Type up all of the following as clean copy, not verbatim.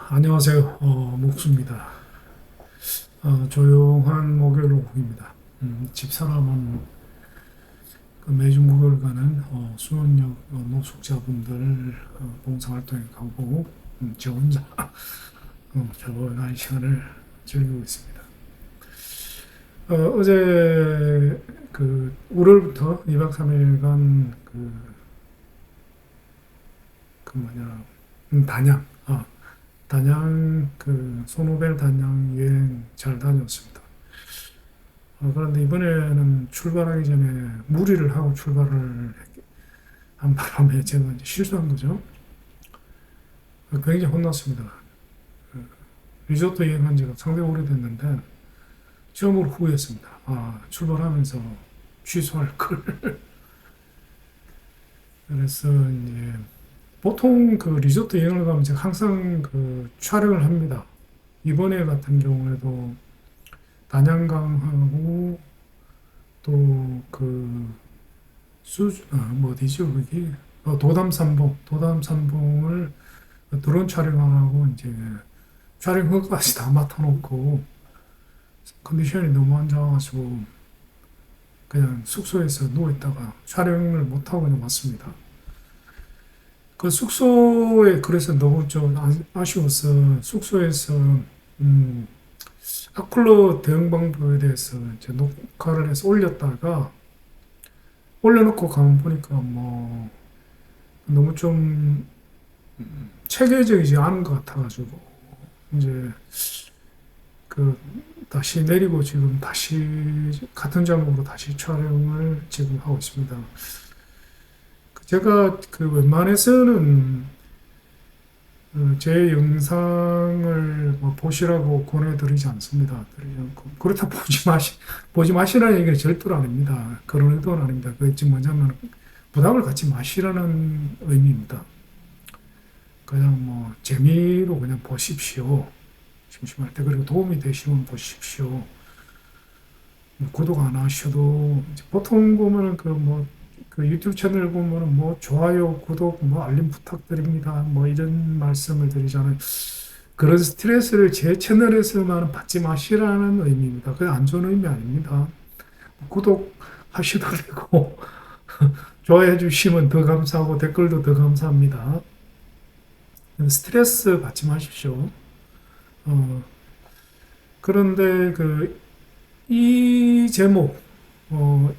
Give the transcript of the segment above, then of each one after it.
안녕하세요. 목수입니다. 조용한 목요일 오후입니다. 집사람은 그 매주 목요일 가는 수원역 노숙자분들 봉사활동에 가고, 저 혼자 조용한 시간을 즐기고 있습니다. 어제 월요일부터 2박 3일간 단양, 단양 소노벨 단양 여행 잘 다녔습니다. 그런데 이번에는 출발하기 전에 무리를 하고 출발을 한 바람에 제가 이제 실수한 거죠. 굉장히 혼났습니다. 리조트 여행한 지가 상당히 오래됐는데 처음으로 후회했습니다. 출발하면서 취소할 걸. 그래서 이제 보통 리조트 여행을 가면 제가 항상 촬영을 합니다. 이번에 같은 경우에도 단양강하고 또 뭐 어디죠, 거기? 도담산봉을 드론 촬영하고 이제 촬영 허가까지 다 맡아놓고 컨디션이 너무 안 좋아가지고 그냥 숙소에서 누워있다가 촬영을 못하고 그냥 왔습니다. 그 숙소에 그래서 너무 좀 아쉬워서 숙소에서 아쿨러 대응 방법에 대해서 이제 녹화를 해서 올려놓고 가면 보니까 뭐 너무 좀 체계적이지 않은 것 같아가지고 이제 다시 내리고 지금 다시 같은 장면으로 다시 촬영을 지금 하고 있습니다. 제가 웬만해서는 제 영상을 뭐 보시라고 권해드리지 않습니다. 드리지 않고. 그렇다 보지 마시라는 얘기는 절대로 아닙니다. 그런 의도는 아닙니다. 그게 지금 뭐냐면 부담을 갖지 마시라는 의미입니다. 그냥 뭐 재미로 그냥 보십시오. 심심할 때. 그리고 도움이 되시면 보십시오. 뭐 구독 안 하셔도 보통 보면은 유튜브 채널 보면은 뭐 좋아요, 구독, 뭐 알림 부탁드립니다. 뭐 이런 말씀을 드리잖아요. 그런 스트레스를 제 채널에서만 받지 마시라는 의미입니다. 그게 안 좋은 의미 아닙니다. 구독하셔도 되고 좋아해 주시면 더 감사하고 댓글도 더 감사합니다. 스트레스 받지 마십시오. 그런데 이 제목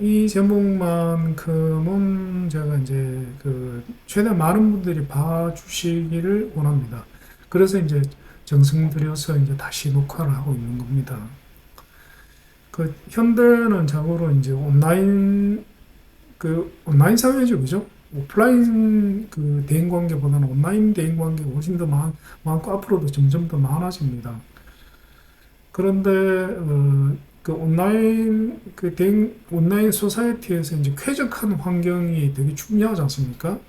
이 제목만큼은 제가 이제 최대한 많은 분들이 봐주시기를 원합니다. 그래서 이제 정성 들여서 이제 다시 녹화를 하고 있는 겁니다. 현대는 자고로 이제 온라인 사회죠, 그죠? 오프라인 대인 관계보다는 온라인 대인 관계가 훨씬 더 많고 앞으로도 점점 더 많아집니다. 그런데 온라인 소사이어티에서 이제 쾌적한 환경이 되게 중요하지 않습니까?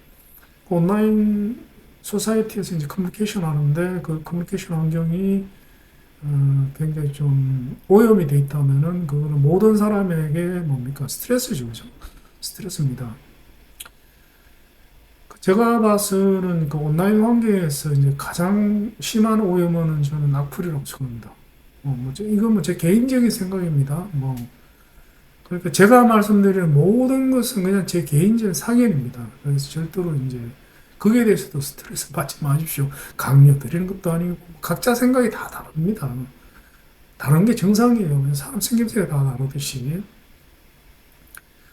온라인 소사이어티에서 이제 커뮤니케이션 하는데 그 커뮤니케이션 환경이 굉장히 좀 오염이 돼 있다면은 그거는 모든 사람에게 뭡니까? 스트레스죠, 그죠? 스트레스입니다. 제가 봐서는 온라인 환경에서 이제 가장 심한 오염은 저는 악플이라고 생각합니다. 이건 뭐 제 개인적인 생각입니다. 그러니까 제가 말씀드리는 모든 것은 그냥 제 개인적인 사견입니다. 그래서 절대로 이제 거기에 대해서도 스트레스 받지 마십시오. 강요드리는 것도 아니고 각자 생각이 다 다릅니다. 다른 게 정상이에요. 사람 생김새가 다 다르듯이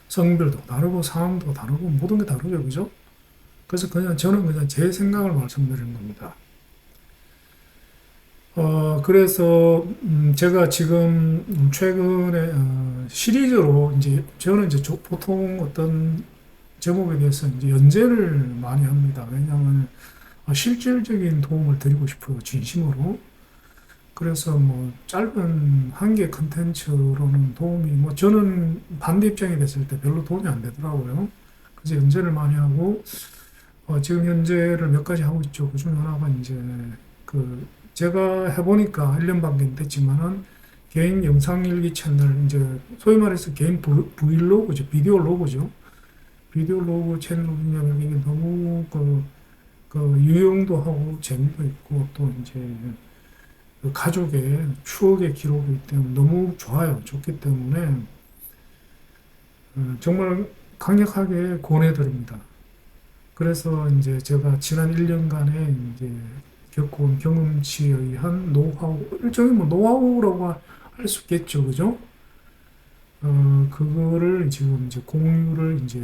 성별도 다르고 상황도 다르고 모든 게 다르죠, 그죠? 그래서 저는 그냥 제 생각을 말씀드리는 겁니다. 그래서 제가 지금 최근에 시리즈로 이제 저는 이제 보통 어떤 제목에 대해서 이제 연재를 많이 합니다. 왜냐하면 실질적인 도움을 드리고 싶어요, 진심으로. 그래서 뭐 짧은 한 개 컨텐츠로는 도움이 저는 반대 입장이 됐을 때 별로 도움이 안 되더라고요. 그래서 연재를 많이 하고 지금 연재를 몇 가지 하고 있죠. 그 중에 하나가 이제 제가 해보니까 1년밖에 안 됐지만은 개인 영상일기 채널, 이제 소위 말해서 개인 브이로그죠. 비디오 로그죠. 비디오 로그 채널 운영이 너무 그 유용도 하고 재미도 있고 또 이제 그 가족의 추억의 기록이기 때문에 너무 좋아요. 좋기 때문에 정말 강력하게 권해드립니다. 그래서 이제 제가 지난 1년간에 이제 겪어온 경험치에 의한 노하우, 일종의 뭐 노하우라고 할 수 있겠죠. 그죠? 그거를 지금 이제 공유를 이제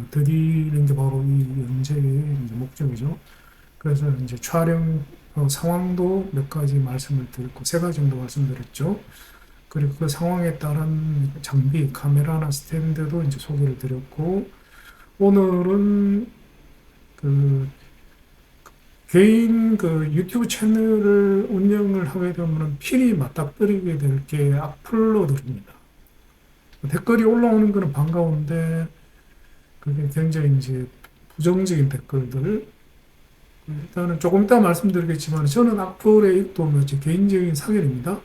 드리는 게 바로 이 연재의 이제 목적이죠. 그래서 이제 촬영 상황도 몇 가지 말씀을 드렸고, 세 가지 정도 말씀드렸죠. 그리고 그 상황에 따른 장비, 카메라나 스탠드도 이제 소개를 드렸고, 오늘은 그 개인 그 유튜브 채널을 운영을 하게 되면 필히 맞닥뜨리게 될 게 악플러들입니다. 댓글이 올라오는 거는 반가운데, 그게 굉장히 이제 부정적인 댓글들, 일단은 조금 이따 말씀드리겠지만 저는 악플의 입도 제 개인적인 사견입니다.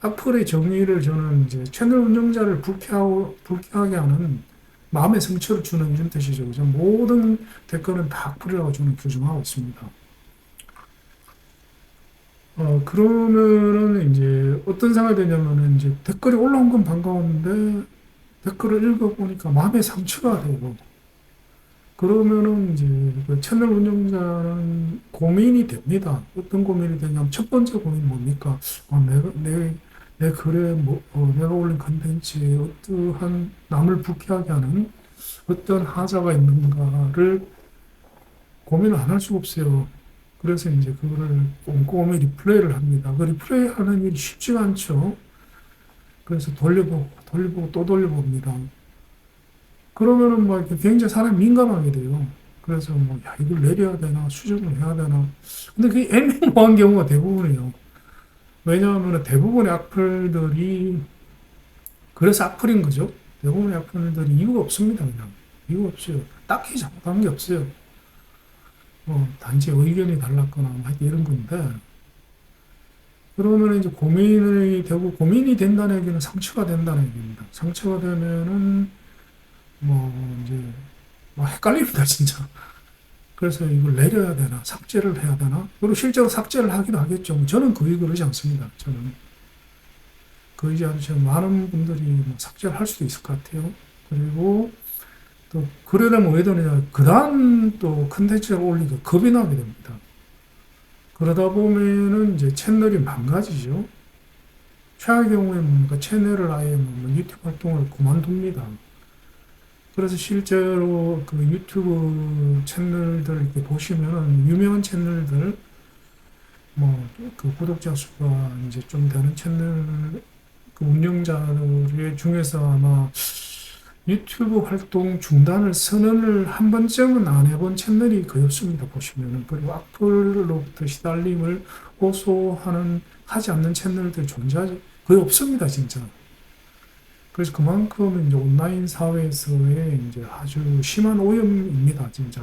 악플의 정의를 저는 이제 채널 운영자를 불쾌하게 하는 마음의 상처를 주는 이런 뜻이죠. 그죠? 모든 댓글은 다 악플이라고 저는 규정하고 있습니다. 그러면은 이제 어떤 생각이 되냐면은 이제 댓글이 올라온 건 반가웠는데 댓글을 읽어보니까 마음의 상처가 되고 그러면은 이제 그 채널 운영자는 고민이 됩니다. 어떤 고민이 되냐면 첫 번째 고민이 뭡니까? 내 글에 내가 올린 컨텐츠에 어떠한 남을 불쾌하게 하는 어떤 하자가 있는가를 고민을 안 할 수가 없어요. 그래서 이제 그거를 꼼꼼히 리플레이를 합니다. 그 리플레이 하는 일이 쉽지가 않죠. 그래서 돌려보고 또 돌려봅니다. 그러면은 뭐 이렇게 굉장히 사람이 민감하게 돼요. 그래서 뭐, 야, 이걸 내려야 되나, 수정을 해야 되나. 근데 그게 애매모호한 경우가 대부분이에요. 왜냐하면 대부분의 악플들이, 그래서 악플인 거죠. 대부분의 악플들이 이유가 없습니다, 그냥. 이유가 없어요. 딱히 잘못한 게 없어요. 단지 의견이 달랐거나, 뭐 하여튼 이런 건데. 그러면 이제 고민이 되고, 고민이 된다는 얘기는 상처가 된다는 얘기입니다. 상처가 되면은, 이제, 헷갈립니다, 진짜. 그래서 이걸 내려야 되나, 삭제를 해야 되나? 그리고 실제로 삭제를 하기도 하겠죠. 저는 거의 그러지 않습니다. 저는. 거의 아주 많은 분들이 삭제를 할 수도 있을 것 같아요. 그리고 또, 그러려면 왜 되느냐. 그 다음 또 컨텐츠를 올리니까 겁이 나게 됩니다. 그러다 보면은 이제 채널이 망가지죠. 최악의 경우에 뭡니까? 채널을 아예 유튜브 활동을 그만둡니다. 그래서 실제로 그 유튜브 채널들 이렇게 보시면은 유명한 채널들 그 구독자 수가 이제 좀 되는 채널 그 운영자들 중에서 아마 유튜브 활동 중단을 선언을 한 번쯤은 안 해본 채널이 거의 없습니다. 보시면은. 그리고 악플로부터 시달림을 하지 않는 채널들 존재하지 거의 없습니다, 진짜. 그래서 그만큼 이제 온라인 사회에서의 이제 아주 심한 오염입니다, 진짜.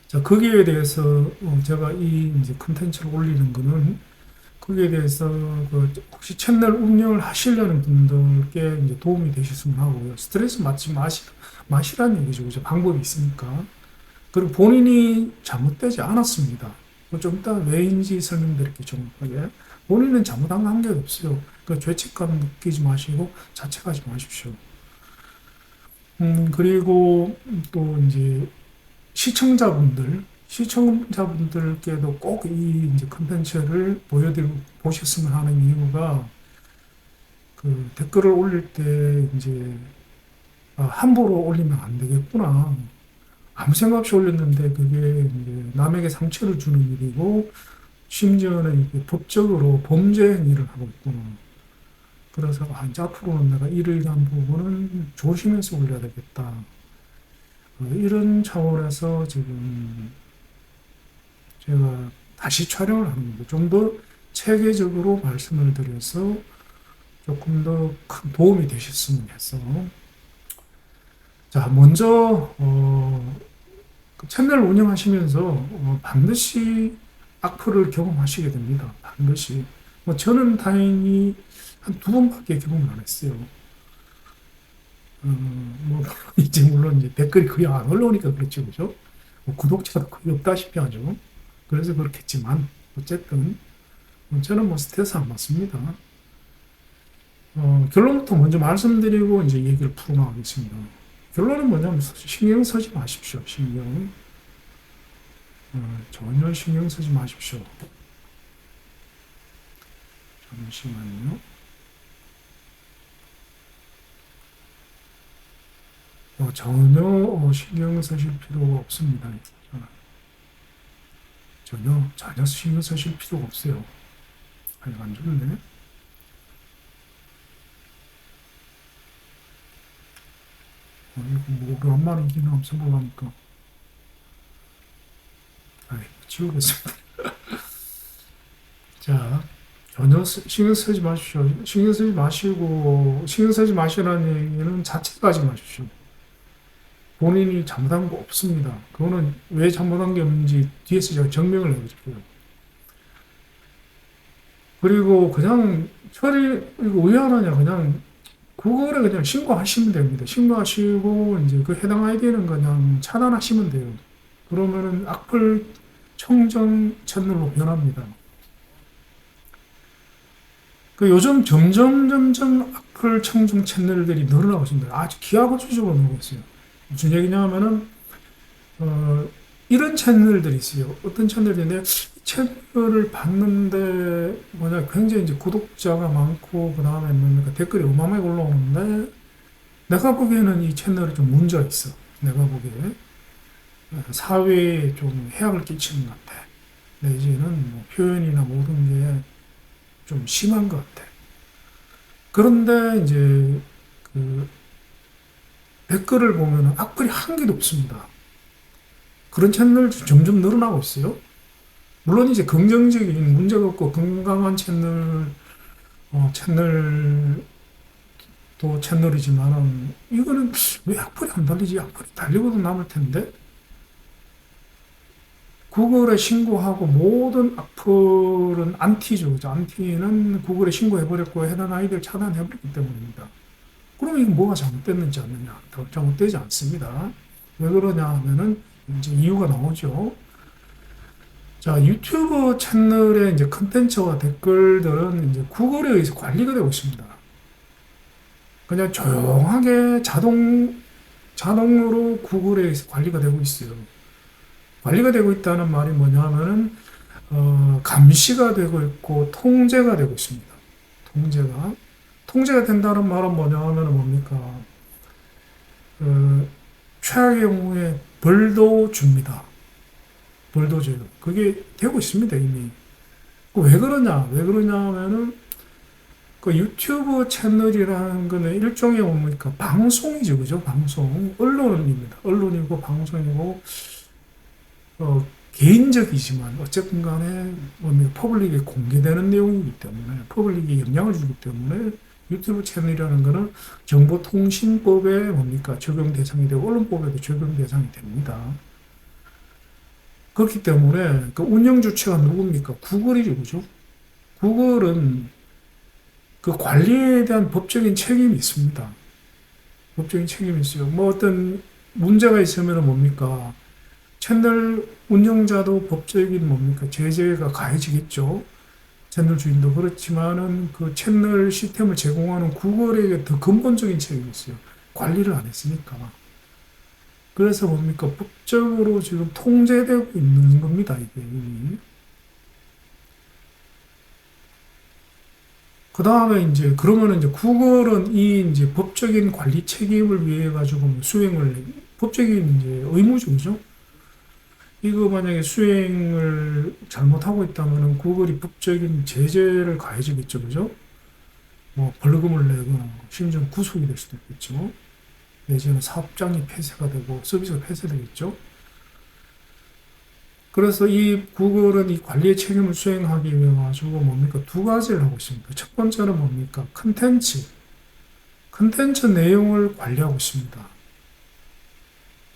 자, 거기에 대해서 제가 이 이제 컨텐츠를 올리는 거는 거기에 대해서 그 혹시 채널 운영을 하시려는 분들께 이제 도움이 되셨으면 하고요. 스트레스 마시라는 얘기죠. 그죠? 방법이 있으니까. 그리고 본인이 잘못되지 않았습니다. 좀 이따 왜인지 설명드릴게요, 정확하게. 본인은 잘못한 거 한 게 없어요. 그 죄책감 느끼지 마시고 자책하지 마십시오. 그리고 또 이제 시청자분들께도 꼭 이 이제 컨텐츠를 보셨으면 하는 이유가 그 댓글을 올릴 때 이제 함부로 올리면 안 되겠구나. 아무 생각 없이 올렸는데 그게 이제 남에게 상처를 주는 일이고 심지어는 이게 법적으로 범죄 행위를 하고 있구나. 그래서 이제 앞으로는 내가 이를 위한 부분은 조심해서 올려야 되겠다. 이런 차원에서 지금 제가 다시 촬영을 하는 겁니다. 좀 더 체계적으로 말씀을 드려서 조금 더 큰 도움이 되셨으면 해서. 자, 먼저, 그 채널 운영하시면서 반드시 악플을 경험하시게 됩니다. 반드시. 저는 다행히 한 두 번밖에 경험을 안 했어요. 이제 물론 이제 댓글이 거의 안 올라오니까 그렇죠, 그죠? 뭐 구독자도 거의 없다시피 하죠. 그래서 그렇겠지만 어쨌든 저는 뭐 스트레스 안 받습니다. 결론부터 먼저 말씀드리고 이제 얘기를 풀어나가겠습니다. 결론은 뭐냐면 신경 쓰지 마십시오. 전혀 신경 쓰지 마십시오. 잠시만요. 전혀 신경 쓰실 필요가 없습니다. 전혀 신경 쓰실 필요가 없어요. 안 좋네. 이거 뭐 오랜만에 이기는 없어 보니까 지우겠습니다. 자, 전혀 신경 쓰지 마십시오. 신경 쓰지 마시고, 신경 쓰지 마시라는 얘기는 자책하지 마십시오. 본인이 잘못한 거 없습니다. 그거는 왜 잘못한 게 없는지 뒤에서 제가 증명을 해드릴게요. 그리고 그냥 이거 왜 하느냐, 그냥 그거를 그냥 신고하시면 됩니다. 신고하시고, 이제 그 해당 아이디는 그냥 차단하시면 돼요. 그러면은 악플 청정 채널로 변합니다. 그 요즘 점점 악플 청정 채널들이 늘어나고 있습니다. 아주 기하급수적으로 늘고 있어요. 무슨 얘기냐면은 이런 채널들이 있어요. 어떤 채널인데 채널을 봤는데 굉장히 이제 구독자가 많고 그 다음에 뭡니까 댓글이 어마어마하게 올라오는데 내가 보기에는 이 채널이 좀 문제가 있어. 내가 보기에 사회에 좀 해악을 끼치는 것 같아. 내지는 뭐 표현이나 모든 게 좀 심한 것 같아. 그런데 이제 그 댓글을 보면 악플이 한 개도 없습니다. 그런 채널도 점점 늘어나고 있어요. 물론 이제 긍정적인 문제가 없고 건강한 채널이지만은 이거는 왜 악플이 안 달리지? 악플이 달리고도 남을 텐데. 구글에 신고하고 모든 악플은 안티죠. 그죠? 안티는 구글에 신고해버렸고 해당 아이디를 차단해버렸기 때문입니다. 그럼 이게 뭐가 잘못됐는지 않느냐? 잘못되지 않습니다. 왜 그러냐 하면은 이제 이유가 나오죠. 자, 유튜브 채널의 이제 컨텐츠와 댓글들은 이제 구글에 의해서 관리가 되고 있습니다. 그냥 조용하게 자동으로 구글에 의해서 관리가 되고 있어요. 관리가 되고 있다는 말이 뭐냐면은 감시가 되고 있고 통제가 되고 있습니다. 통제가 된다는 말은 뭐냐면은 뭡니까? 최악의 경우에 벌도 줍니다. 벌도 줘요. 그게 되고 있습니다, 이미. 왜 그러냐 하면은 그 유튜브 채널이라는 거는 일종의 뭡니까? 방송이죠, 그죠? 방송. 언론입니다. 언론이고 방송이고 개인적이지만 어쨌든 간에 퍼블릭에 공개되는 내용이기 때문에 퍼블릭에 영향을 주기 때문에 유튜브 채널이라는 것은 정보통신법에 적용 대상이 되고 언론법에도 적용 대상이 됩니다. 그렇기 때문에 그 운영 주체가 누굽니까? 구글이죠, 그죠? 구글은 그 관리에 대한 법적인 책임이 있습니다. 법적인 책임이 있어요. 뭐 어떤 문제가 있으면 채널 운영자도 법적인 제재가 가해지겠죠. 채널 주인도 그렇지만은 그 채널 시스템을 제공하는 구글에게 더 근본적인 책임이 있어요. 관리를 안 했으니까. 그래서 법적으로 지금 통제되고 있는 겁니다, 이게 이미. 그 다음에 그러면은 구글은 이제 법적인 관리 책임을 위해 가지고 법적인 의무죠, 그죠? 이거 만약에 수행을 잘못하고 있다면 구글이 법적인 제재를 가해지겠죠, 그죠? 뭐 벌금을 내거나 심지어 구속이 될 수도 있겠죠. 내지는 사업장이 폐쇄가 되고 서비스가 폐쇄되겠죠. 그래서 이 구글은 이 관리의 책임을 수행하기 위해 가지고 두 가지를 하고 있습니다. 첫 번째는 컨텐츠 내용을 관리하고 있습니다.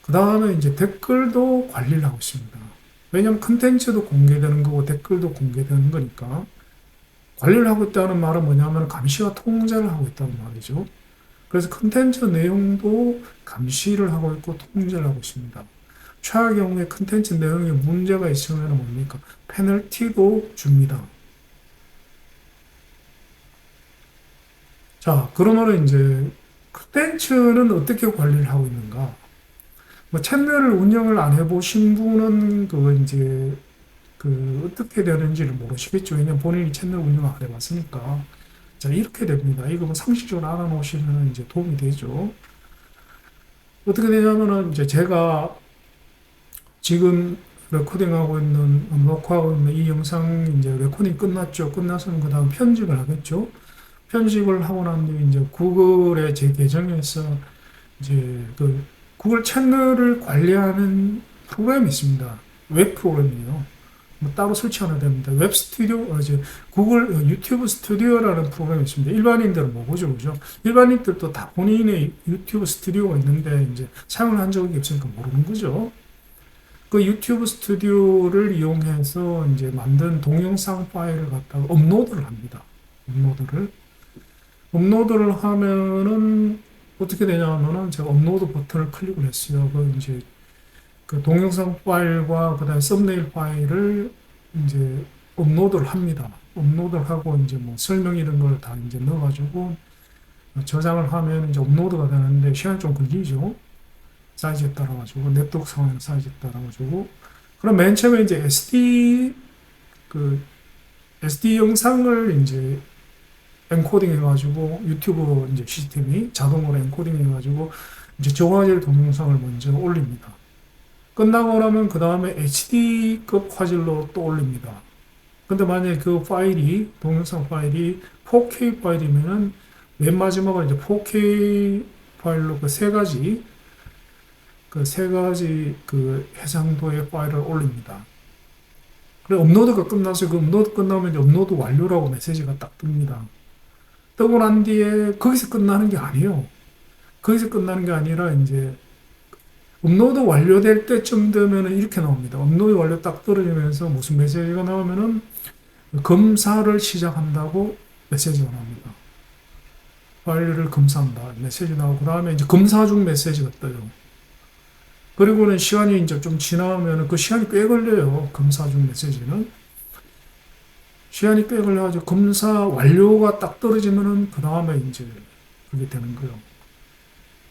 그 다음에 이제 댓글도 관리를 하고 있습니다. 왜냐하면 컨텐츠도 공개되는 거고 댓글도 공개되는 거니까 관리를 하고 있다는 말은 뭐냐면 감시와 통제를 하고 있다는 말이죠. 그래서 컨텐츠 내용도 감시를 하고 있고 통제를 하고 있습니다. 최악 경우에 컨텐츠 내용에 문제가 있으면 뭡니까? 페널티도 줍니다. 자, 그러면은 이제 컨텐츠는 어떻게 관리를 하고 있는가? 뭐 채널을 운영을 안 해보신 분은 그거 이제 그 어떻게 되는지를 모르시겠죠. 왜냐면 본인이 채널 운영을 안 해봤으니까. 자, 이렇게 됩니다. 이거 뭐 상식적으로 알아놓으시면 이제 도움이 되죠. 어떻게 되냐면은 이제 제가 지금 레코딩하고 있는, 녹화하고 있는 이 영상 이제 레코딩 끝났죠. 끝나서는 그 다음 편집을 하겠죠. 편집을 하고 난 뒤에 이제 구글의 제 계정에서 이제 그 구글 채널을 관리하는 프로그램이 있습니다. 웹 프로그램이에요. 뭐 따로 설치 하나 됩니다. 웹 스튜디오, 이제 구글 유튜브 스튜디오라는 프로그램이 있습니다. 일반인들은 모르죠, 그죠? 일반인들도 다 본인의 유튜브 스튜디오가 있는데 이제 사용을 한 적이 없으니까 모르는 거죠. 그 유튜브 스튜디오를 이용해서 이제 만든 동영상 파일을 갖다가 업로드를 합니다. 업로드를 하면은 어떻게 되냐면은 제가 업로드 버튼을 클릭을 했어요. 그 이제 그 동영상 파일과 그다음에 썸네일 파일을 이제 업로드를 합니다. 업로드를 하고 이제 뭐 설명 이런 걸 다 이제 넣어가지고 저장을 하면 이제 업로드가 되는데 시간이 좀 걸리죠. 사이즈에 따라 가지고 네트워크 상황 사이즈에 따라 가지고 그럼 맨 처음에 이제 SD 영상을 이제 엔코딩 해가지고 유튜브 이제 시스템이 자동으로 엔코딩 해가지고 이제 저화질 동영상을 먼저 올립니다. 끝나고 나면 그 다음에 HD급 화질로 또 올립니다. 근데 만약에 그 파일이 동영상 파일이 4K 파일이면은 맨 마지막으로 이제 4K 파일로 그 세 가지 그 해상도의 파일을 올립니다. 그래 업로드가 끝나서 그 업로드 끝나면 이제 업로드 완료라고 메시지가 딱 뜹니다. 뜨고 난 뒤에 거기서 끝나는 게 아니에요. 거기서 끝나는 게 아니라 이제 업로드 완료될 때쯤 되면은 이렇게 나옵니다. 업로드 완료 딱 떨어지면서 무슨 메시지가 나오면은 검사를 시작한다고 메시지가 나옵니다. 파일을 검사한다. 메시지 나오고, 그 다음에 이제 검사 중 메시지가 떠요. 그리고는 시간이 이제 좀 지나면 그 시간이 꽤 걸려요. 검사 중 메시지는. 시간이 꽤 걸려가지고 검사 완료가 딱 떨어지면은 그 다음에 이제 그게 되는 거예요.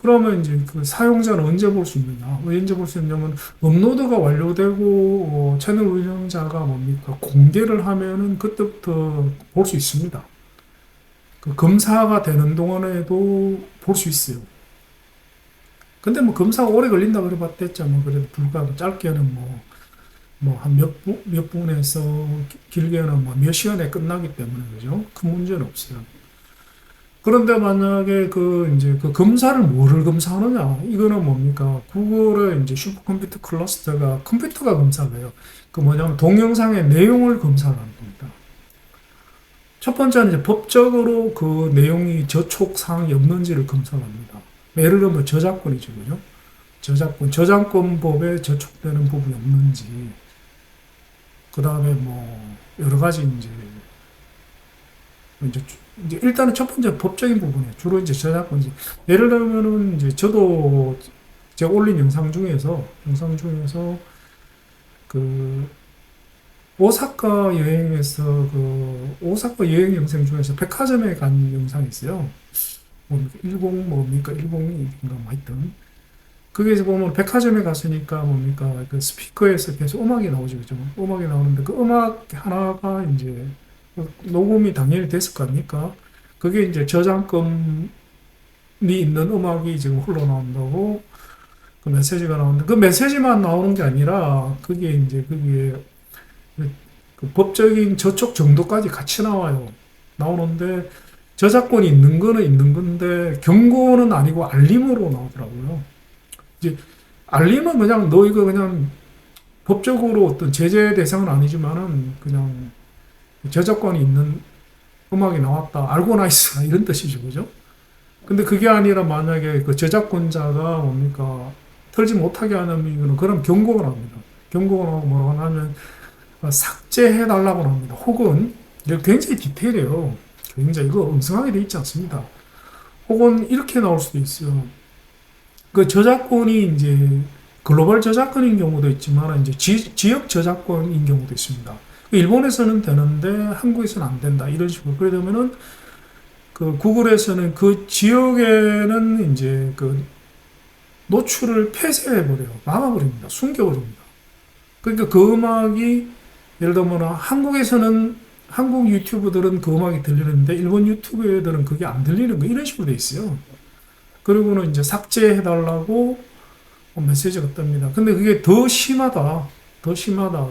그러면 이제 그 사용자는 언제 볼 수 있느냐? 언제 볼 수 있냐면 업로드가 완료되고 채널 운영자가 뭡니까? 공개를 하면은 그때부터 볼 수 있습니다. 그 검사가 되는 동안에도 볼 수 있어요. 근데 뭐 검사가 오래 걸린다 그래 봤댔자 뭐 그래도 불과 짧게는 뭐 한 몇 분에서 길게는 뭐 몇 시간에 끝나기 때문에 그죠? 큰 문제는 없어요. 그런데 만약에 이제 그 검사를 뭐를 검사하느냐? 이거는 뭡니까? 구글의 이제 슈퍼컴퓨터 클러스터가 컴퓨터가 검사를 해요. 그 뭐냐면 동영상의 내용을 검사를 하는 겁니다. 첫 번째는 이제 법적으로 그 내용이 저촉 사항이 없는지를 검사를 합니다. 예를 들면 저작권이죠, 그죠? 저작권법에 저촉되는 부분이 없는지. 그 다음에 뭐 여러 가지 이제 일단은 첫 번째 법적인 부분이에요. 주로 이제 저작권지. 예를 들면은 이제 저도 제가 올린 영상 중에서 그 오사카 여행에서 그 오사카 여행 영상 중에서 백화점에 간 영상이 있어요. 뭡니까? 일본인가 뭐 하여튼. 거기에서 보면 백화점에 갔으니까 뭡니까? 그 스피커에서 계속 음악이 나오죠. 그죠? 음악이 나오는데 그 음악 하나가 이제 녹음이 당연히 됐을 거 아닙니까? 그게 이제 저작권이 있는 음악이 지금 흘러나온다고 그 메시지가 나오는데 그 메시지만 나오는 게 아니라 그게 이제 거기에 그 법적인 저촉 정도까지 같이 나오는데 저작권이 있는 거는 있는 건데 경고는 아니고 알림으로 나오더라고요. 이제 알림은 그냥 너 이거 그냥 법적으로 어떤 제재 대상은 아니지만은 그냥 저작권이 있는 음악이 나왔다. 알고나 있어. 이런 뜻이죠. 그죠? 근데 그게 아니라 만약에 그 저작권자가 뭡니까? 털지 못하게 하는 이유는 그런 경고가 나옵니다. 경고가 나오고 뭐라고 하면 삭제해달라고 합니다. 혹은 이게 굉장히 디테일해요. 굉장히 이거 엉성하게 돼 있지 않습니다. 혹은 이렇게 나올 수도 있어요. 그 저작권이 이제 글로벌 저작권인 경우도 있지만 이제 지역 저작권인 경우도 있습니다. 일본에서는 되는데 한국에서는 안 된다 이런 식으로. 그러면은 그 구글에서는 그 지역에는 이제 그 노출을 폐쇄해 버려요. 막아버립니다. 숨겨버립니다. 그러니까 그 음악이 예를 들면 한국에서는 한국 유튜브들은 그 음악이 들리는데 일본 유튜브들은 그게 안 들리는 거 이런 식으로 돼 있어요. 그리고는 이제 삭제해달라고 메시지가 뜹니다. 근데 그게 더 심하다. 더 심하다.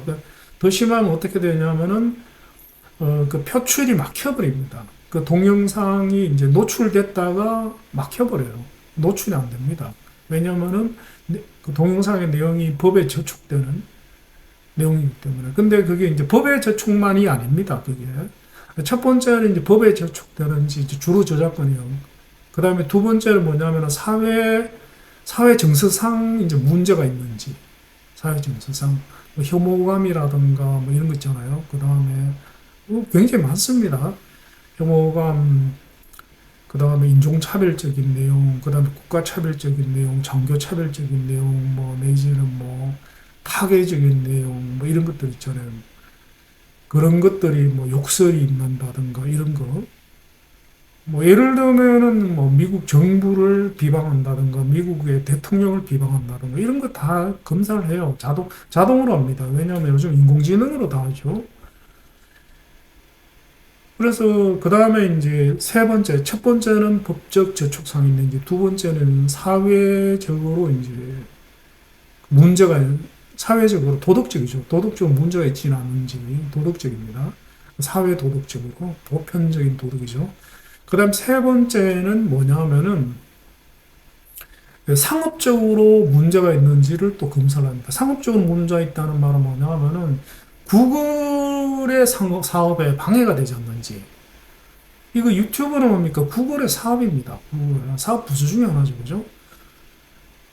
더 심하면 어떻게 되냐면은, 그 표출이 막혀버립니다. 그 동영상이 이제 노출됐다가 막혀버려요. 노출이 안 됩니다. 왜냐면은, 그 동영상의 내용이 법에 저촉되는 내용이기 때문에. 근데 그게 이제 법의 저촉만이 아닙니다. 그게. 첫 번째는 이제 법에 저촉되는지 이제 주로 저작권이요. 그 다음에 두 번째는 뭐냐면 사회 정서상 이제 문제가 있는지, 사회 정서상 뭐 혐오감이라든가 뭐 이런 거 있잖아요. 그 다음에 굉장히 많습니다. 혐오감, 그 다음에 인종차별적인 내용, 그 다음에 국가차별적인 내용, 종교차별적인 내용, 뭐 내지는 뭐 파괴적인 내용, 뭐 이런 것들 있잖아요. 그런 것들이 뭐 욕설이 있는다든가 이런 거. 뭐 예를 들면은 뭐 미국 정부를 비방한다든가 미국의 대통령을 비방한다든가 이런 거 다 검사를 해요. 자동으로 합니다. 왜냐하면 요즘 인공지능으로 다 하죠. 그래서 그 다음에 이제 세 번째, 첫 번째는 법적 저촉사항이 있는지, 두 번째는 사회적으로 이제 문제가 사회적으로 도덕적이죠. 도덕적으로 문제가 있지는 않은지 도덕적입니다. 사회 도덕적이고 보편적인 도덕이죠. 그 다음 세 번째는 뭐냐면은 상업적으로 문제가 있는지를 또 검사를 합니다. 상업적으로 문제가 있다는 말은 뭐냐면은 구글의 사업에 방해가 되지 않는지. 이거 유튜브는 뭡니까? 구글의 사업입니다. 구글 사업 부수 중에 하나죠. 그죠?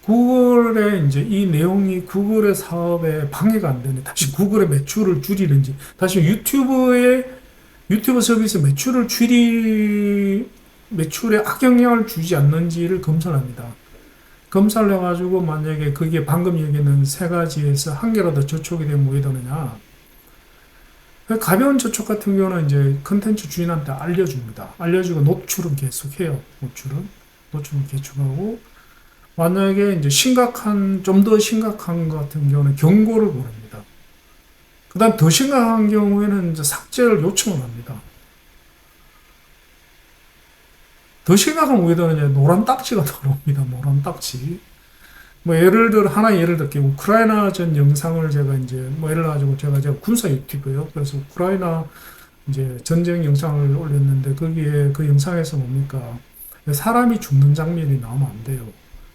구글의 이제 이 내용이 구글의 사업에 방해가 안 되는, 다시 구글의 매출을 줄이는지, 다시 유튜브 서비스 매출에 악영향을 주지 않는지를 검사를 합니다. 검사를 해가지고 만약에 그게 방금 얘기하는 세 가지에서 한 개라도 저촉이 되면 뭐 되느냐. 가벼운 저촉 같은 경우는 이제 컨텐츠 주인한테 알려줍니다. 알려주고 노출은 계속해요. 노출은 계속하고, 만약에 이제 좀 더 심각한 것 같은 경우는 경고를 보냅니다. 그 다음 더 심각한 경우에는 이제 삭제를 요청을 합니다. 더 심각한 무게도는 노란 딱지가 들어옵니다. 노란 딱지. 뭐 예를 들게 우크라이나전 영상을 제가 이제 뭐 예를 가지고 제가 군사 유튜브예요. 그래서 우크라이나 이제 전쟁 영상을 올렸는데 거기에 그 영상에서 뭡니까? 사람이 죽는 장면이 나오면 안 돼요.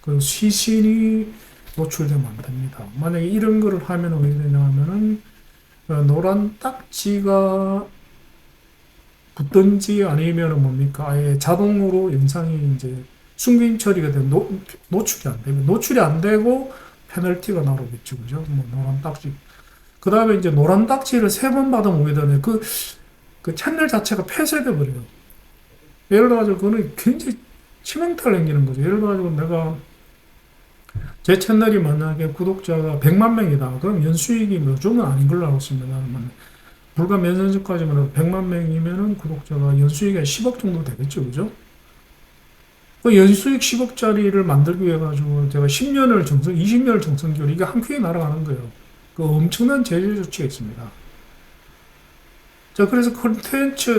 그리고 시신이 노출되면 안 됩니다. 만약에 이런 거를 하면 어떻게 되냐면은 노란 딱지가 붙든지 아니면 뭡니까? 아예 자동으로 영상이 이제 숨김 처리가 되면 노출이 안 되면 노출이 안 되고 페널티가 나오겠죠. 그죠? 뭐 노란 딱지. 그 다음에 이제 노란 딱지를 세 번 받으면 오게 되네. 그 채널 자체가 폐쇄돼 버려요. 예를 들어가지고 그거는 굉장히 치명타를 남기는 거죠. 예를 들어가지고 내가 제 채널이 만약에 구독자가 100만 명이다. 그럼 연수익이 몇 조는 아닌 걸로 알고 있습니다. 불과 몇 년 전까지만 100만 명이면은 구독자가 연수익이 10억 정도 되겠죠. 그죠? 그 연수익 10억짜리를 만들기 위해 가지고 제가 20년을 정성교리 이게 한 큐에 날아가는 거예요. 그 엄청난 제재 조치가 있습니다. 자, 그래서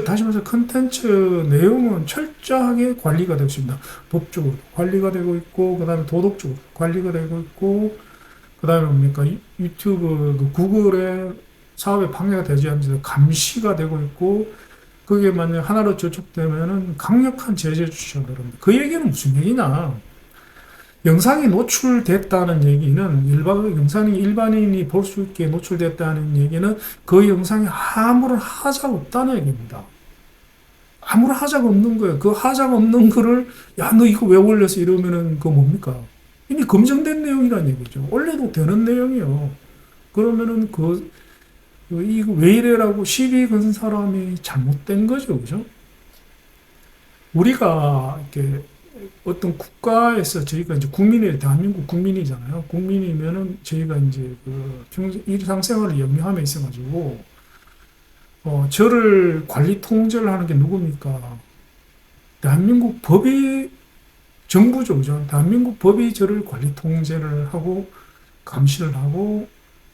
다시 말해서 컨텐츠 내용은 철저하게 관리가 되고 있습니다. 법적으로 관리가 되고 있고, 그 다음에 도덕적으로 관리가 되고 있고, 그 다음에 뭡니까? 유튜브, 구글의 사업에 방해가 되지 않는지 감시가 되고 있고, 그게 만약 하나로 저촉되면은 강력한 제재 조치가 들어옵니다. 그 얘기는 무슨 얘기냐? 영상이 노출됐다는 얘기는 영상이 일반인이 볼 수 있게 노출됐다는 얘기는 그 영상에 아무런 하자가 없다는 얘기입니다. 아무런 하자가 없는 거예요. 그 하자가 없는 거를 야, 너 이거 왜 올렸어? 이러면은 그거 뭡니까? 이미 검증된 내용이란 얘기죠. 올려도 되는 내용이요. 그러면은 이거 왜 이래라고 시비 건 사람이 잘못된 거죠. 그죠? 우리가 이렇게 어떤 국가에서 저희가 이제 대한민국 국민이잖아요. 국민이면은 저희가 이제 그 평소 일상생활을 영위함에 있어가지고, 저를 관리 통제를 하는 게 누굽니까? 대한민국 법이 정부죠, 그죠? 대한민국 법이 저를 관리 통제를 하고 감시를 하고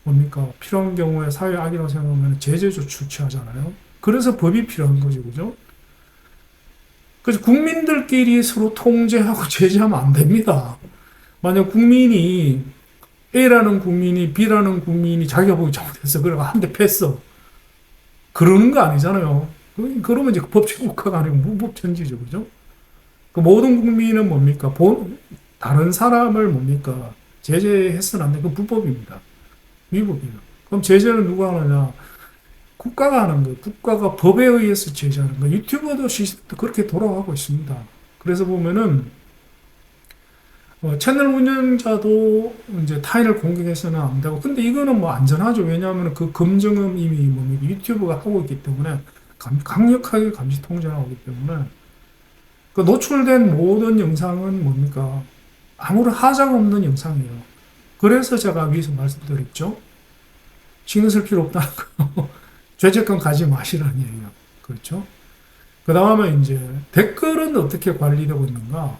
뭡니까? 필요한 경우에 사회 악이라고 생각하면 제재 조치 취하잖아요. 그래서 법이 필요한 거죠, 그죠? 그래서 국민들끼리 서로 통제하고 제재하면 안 됩니다. 만약 A라는 국민이 B라는 국민이 자기가 보기 잘못했어. 그래가 한 대 팼어. 그러는 거 아니잖아요. 그러면 이제 법치국가가 아니고 무법천지죠, 그죠? 그 모든 국민은 뭡니까? 다른 사람을 뭡니까? 제재해서는 안 돼. 그 불법입니다. 위법이에요. 그럼 제재는 누가 하느냐? 국가가 하는 거예요. 국가가 법에 의해서 제재하는 거예요. 유튜버도 시스템도 그렇게 돌아가고 있습니다. 그래서 보면은 채널 운영자도 이제 타인을 공격해서는 안 되고, 근데 이거는 뭐 안전하죠. 왜냐하면 그 검증은 이미 뭡니까? 유튜브가 하고 있기 때문에 강력하게 감시 통제하고 있기 때문에 그 노출된 모든 영상은 뭡니까? 아무런 하자가 없는 영상이에요. 그래서 제가 위에서 말씀드렸죠. 신경 쓸 필요 없다는 거. 죄책감 가지 마시라는 얘기예요. 그렇죠? 그 다음에 이제 댓글은 어떻게 관리되고 있는가?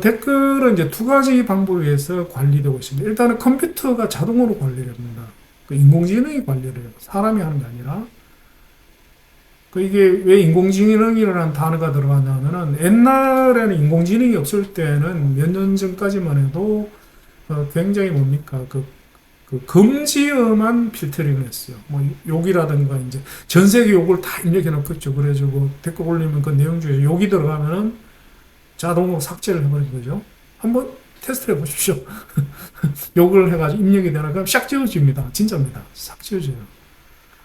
댓글은 이제 두 가지 방법에 의해서 관리되고 있습니다. 일단은 컴퓨터가 자동으로 관리를 합니다. 그 인공지능이 관리를 해요. 사람이 하는 게 아니라. 그 이게 왜 인공지능이라는 단어가 들어가냐면은 옛날에는 인공지능이 없을 때는 몇 년 전까지만 해도 굉장히 뭡니까? 그 금지어만 필터링을 했어요. 뭐 욕이라든가 이제 전 세계 욕을 다 입력해 놓겠죠. 그래가지고 댓글 올리면 그 내용 중에 욕이 들어가면은 자동으로 삭제를 해버린 거죠. 한번 테스트를 해보십시오. 욕을 해가지고 입력이 되나 그럼 싹 지워집니다. 진짜입니다. 싹 지워져요.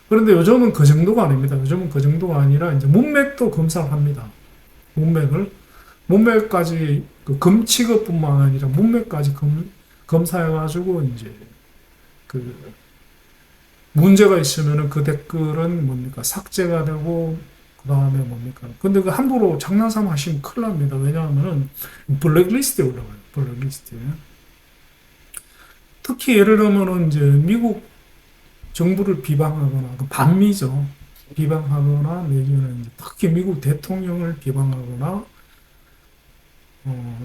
그런데 요즘은 그 정도가 아닙니다. 요즘은 그 정도가 아니라 이제 문맥도 검사를 합니다. 문맥까지 그 검취급뿐만 아니라 문맥까지 검사해가지고 이제 그 문제가 있으면은 그 댓글은 뭡니까 삭제가 되고 그 다음에 뭡니까 근데 그 함부로 장난삼아 하시면 큰일 납니다. 왜냐하면은 블랙리스트에 올라가요. 블랙리스트에. 특히 예를 들면은 이제 미국 정부를 비방하거나 그 반미죠. 비방하거나 내지는 이제 특히 미국 대통령을 비방하거나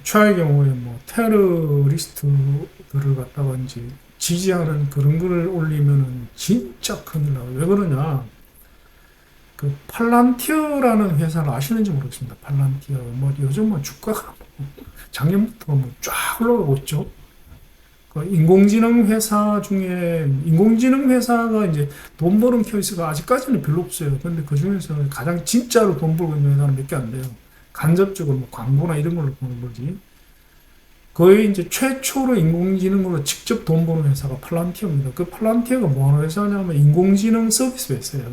최악의 경우에 뭐 테러리스트들을 갖다가 이제 지지하는 그런 글을 올리면은 진짜 큰일 나요. 왜 그러냐? 그 팔란티어라는 회사를 아시는지 모르겠습니다. 팔란티어 뭐 요즘 뭐 주가가 작년부터 뭐 쫙 올라가고 있죠. 그 인공지능 회사 중에 인공지능 회사가 이제 돈 버는 케이스가 아직까지는 별로 없어요. 근데 그 중에서 가장 진짜로 돈 벌고 있는 회사는 몇 개 안 돼요. 간접적으로 뭐 광고나 이런 걸로 버는 거지. 거의 이제 최초로 인공지능으로 직접 돈 버는 회사가 팔란티어입니다. 그 팔란티어가 뭐 하는 회사냐면 인공지능 서비스 회사예요.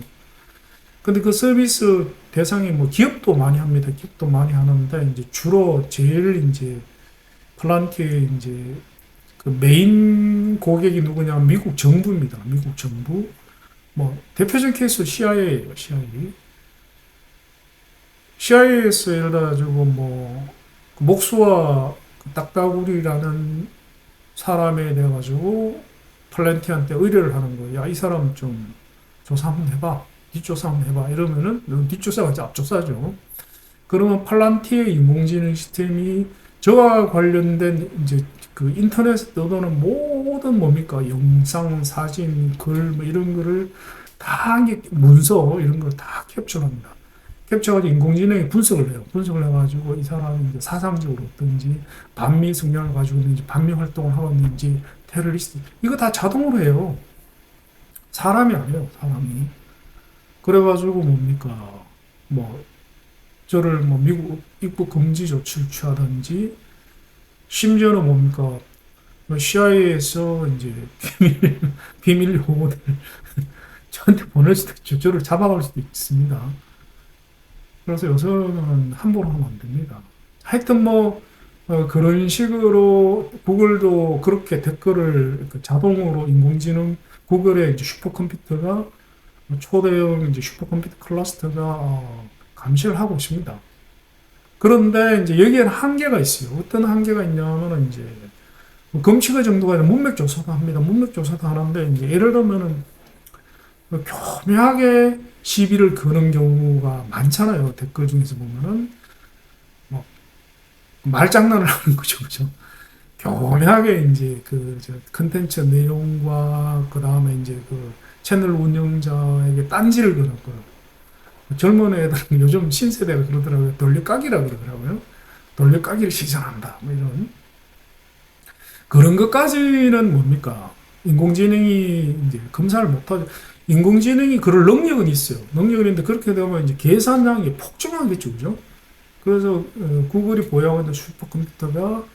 근데 그 서비스 대상이 뭐 기업도 많이 합니다. 기업도 많이 하는데 이제 주로 제일 이제 팔란티어의 이제 그 메인 고객이 누구냐면 미국 정부입니다. 미국 정부. 뭐 대표적인 케이스 CIA예요. CIA. CIA에서 예를 들어가지고 뭐 목수와 딱따구리라는 사람에 대해 가지고 팔란티한테 의뢰를 하는 거예요. 야, 이 사람 좀 조사 한번 해봐. 뒷조사 한번 해봐. 이러면은 뒷조사가 이제 앞조사죠. 그러면 팔란티의 인공지능 시스템이 저와 관련된 이제 그 인터넷에 떠도는 모든 뭡니까 영상, 사진, 글 뭐 이런 거를 다 문서 이런 걸 다 캡처합니다. 캡처가지고 인공지능이 분석을 해요. 분석을 해가지고 이 사람이 이제 사상적으로 어떤지, 반미 성향을 가지고 있는지, 반미 활동을 하고 있는지, 테러리스트 이거 다 자동으로 해요. 사람이 아니에요, 사람이. 그래가지고 뭡니까 뭐 저를 뭐 미국 입국 금지 조치를 취하든지, 심지어는 뭡니까 CIA에서 이제 비밀 요원을 저한테 보낼 수도 있죠. 저를 잡아갈 수도 있습니다. 그래서 요새는 함부로 하면 안 됩니다. 하여튼 뭐 그런 식으로 구글도 그렇게 댓글을 자동으로 인공지능 구글의 이제 슈퍼컴퓨터가 초대형 이제 슈퍼컴퓨터 클러스터가 감시를 하고 있습니다. 그런데 이제 여기에는 한계가 있어요. 어떤 한계가 있냐면은 이제 뭐 검치가 정도가 아니라 문맥 조사도 합니다. 문맥 조사도 하는데 이제 예를 들면은 교묘하게 시비를 거는 경우가 많잖아요. 댓글 중에서 보면은 뭐 말장난을 하는 거죠, 그죠? 교묘하게 이제 그 컨텐츠 내용과 그 다음에 이제 그 채널 운영자에게 딴지를 거는 거. 젊은 애들은 요즘 신세대가 그러더라고요. 돌려까기라 그러더라고요. 돌려까기를 시전한다. 뭐 이런 그런 것까지는 뭡니까? 인공지능이 이제 검사를 못하죠. 인공지능이 그럴 능력은 있어요. 능력은 있는데 그렇게 되면 이제 계산량이 폭증하겠죠, 그죠? 그래서 구글이 보유하고 있는 슈퍼컴퓨터가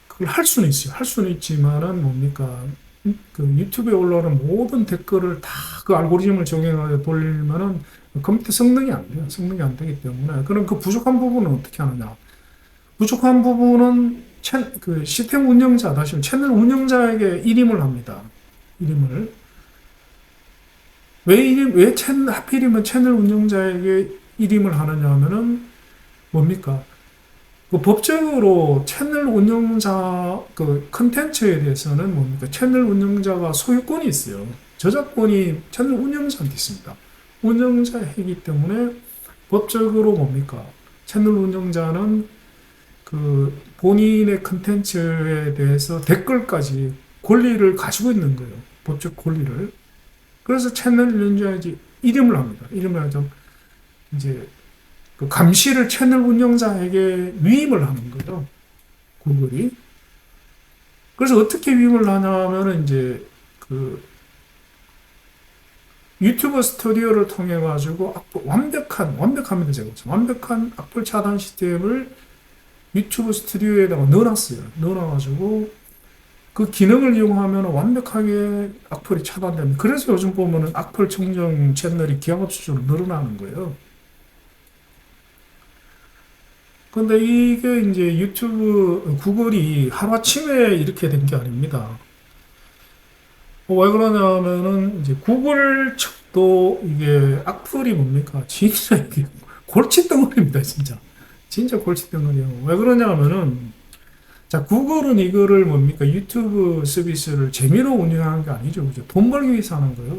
그걸 할 수는 있어요. 할 수는 있지만은 뭡니까? 그 유튜브에 올라오는 모든 댓글을 다 그 알고리즘을 적용해서 돌리면은 컴퓨터 성능이 안 돼요. 성능이 안 되기 때문에. 그럼 그 부족한 부분은 어떻게 하느냐? 부족한 부분은 그 시스템 운영자, 다시 채널 운영자에게 일임을 합니다. 일임을. 하필이면 채널 운영자에게 일임을 하느냐 하면은 뭡니까? 그 법적으로 채널 운영자 그 컨텐츠에 대해서는 뭡니까? 채널 운영자가 소유권이 있어요. 저작권이 채널 운영자한테 있습니다. 운영자이기 때문에 법적으로 뭡니까? 채널 운영자는 그 본인의 컨텐츠에 대해서 댓글까지 권리를 가지고 있는 거예요. 법적 권리를. 그래서 채널 운영자에 이름을 합니다. 이름을 하죠. 이제 그 감시를 채널 운영자에게 위임을 하는 거죠. 구글이. 그래서 어떻게 위임을 하냐면은 이제 그 유튜브 스튜디오를 통해 가지고 완벽합니다. 제가 완벽한 악플 차단 시스템을 유튜브 스튜디오에다가 넣어놨어요. 넣어놔가지고 그 기능을 이용하면 완벽하게 악플이 차단됩니다. 그래서 요즘 보면은 악플 청정 채널이 기하급수적으로 늘어나는 거예요. 근데 이게 이제 구글이 하루아침에 이렇게 된 게 아닙니다. 왜 그러냐면은 이제 구글 측도 이게 악플이 뭡니까? 진짜 이게 골칫덩어리입니다, 진짜. 진짜 골칫덩어리예요. 왜 그러냐면은 자, 구글은 이거를 뭡니까? 유튜브 서비스를 재미로 운영하는 게 아니죠. 그죠? 돈 벌기 위해서 하는 거예요.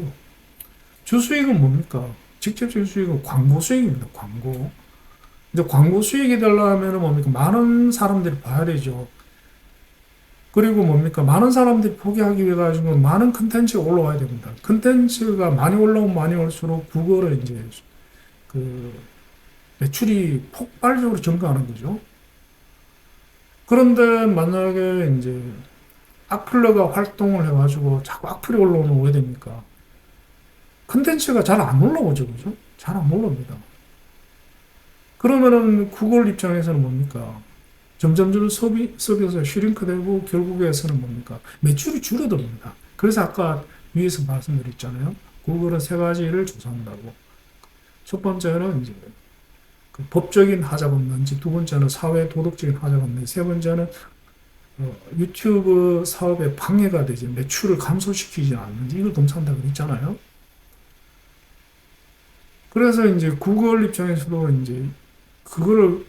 주수익은 뭡니까? 직접적인 수익은 광고 수익입니다. 광고. 이제 광고 수익이 되려면 뭡니까? 많은 사람들이 봐야 되죠. 그리고 뭡니까? 많은 사람들이 보게 하기 위해 가지고 많은 컨텐츠가 올라와야 됩니다. 컨텐츠가 많이 올라오면 많이 올수록 구글은 이제 그 매출이 폭발적으로 증가하는 거죠. 그런데 만약에 이제 악플러가 활동을 해가지고 자꾸 악플이 올라오면 왜 됩니까? 컨텐츠가 잘 안 올라오죠, 그죠? 잘 안 올라옵니다. 그러면은 구글 입장에서는 뭡니까? 점점점 서비스가 슈링크되고 결국에서는 뭡니까? 매출이 줄어듭니다. 그래서 아까 위에서 말씀드렸잖아요. 구글은 세 가지를 조사한다고. 첫 번째는 이제 그 법적인 하자가 없는지, 두 번째는 사회 도덕적인 하자가 없는지, 세 번째는 유튜브 사업에 방해가 되지 매출을 감소시키지 않는지 이걸 검사한다고 그랬잖아요. 그래서 이제 구글 입장에서도 이제 그거를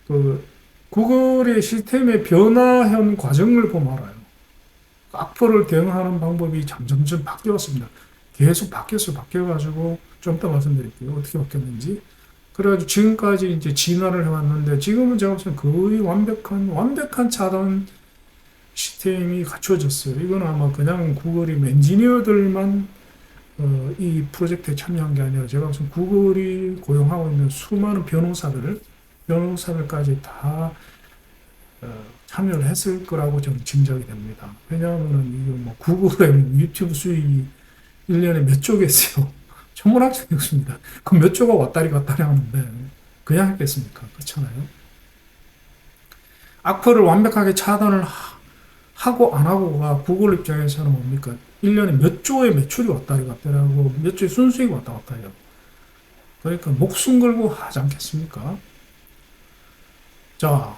그 구글의 시스템의 변화한 과정을 보면 알아요. 악플을 대응하는 방법이 점점점 바뀌었습니다. 계속 바뀌어가지고 좀 이따 말씀드릴게요. 어떻게 바뀌었는지. 그래가지고 지금까지 이제 진화를 해왔는데 지금은 제가 보기엔 거의 완벽한 차단 시스템이 갖춰졌어요. 이건 아마 그냥 구글이 엔지니어들만 이 프로젝트에 참여한 게 아니라 제가 무슨 구글이 고용하고 있는 수많은 변호사들까지 다 참여를 했을 거라고 저는 짐작이 됩니다. 왜냐하면은 이거 뭐 구글의 유튜브 수익이 1년에 몇 조겠어요. 천문학적이었습니다. 그 몇 조가 왔다리 갔다리 하는데 그냥 했겠습니까? 그렇잖아요. 악플을 완벽하게 차단을 하고 안 하고가 구글 입장에서는 뭡니까? 1년에 몇 조의 매출이 왔다리 갔다리 하고 몇 조의 순수익이 왔다 갔다 해요. 그러니까 목숨 걸고 하지 않겠습니까? 자,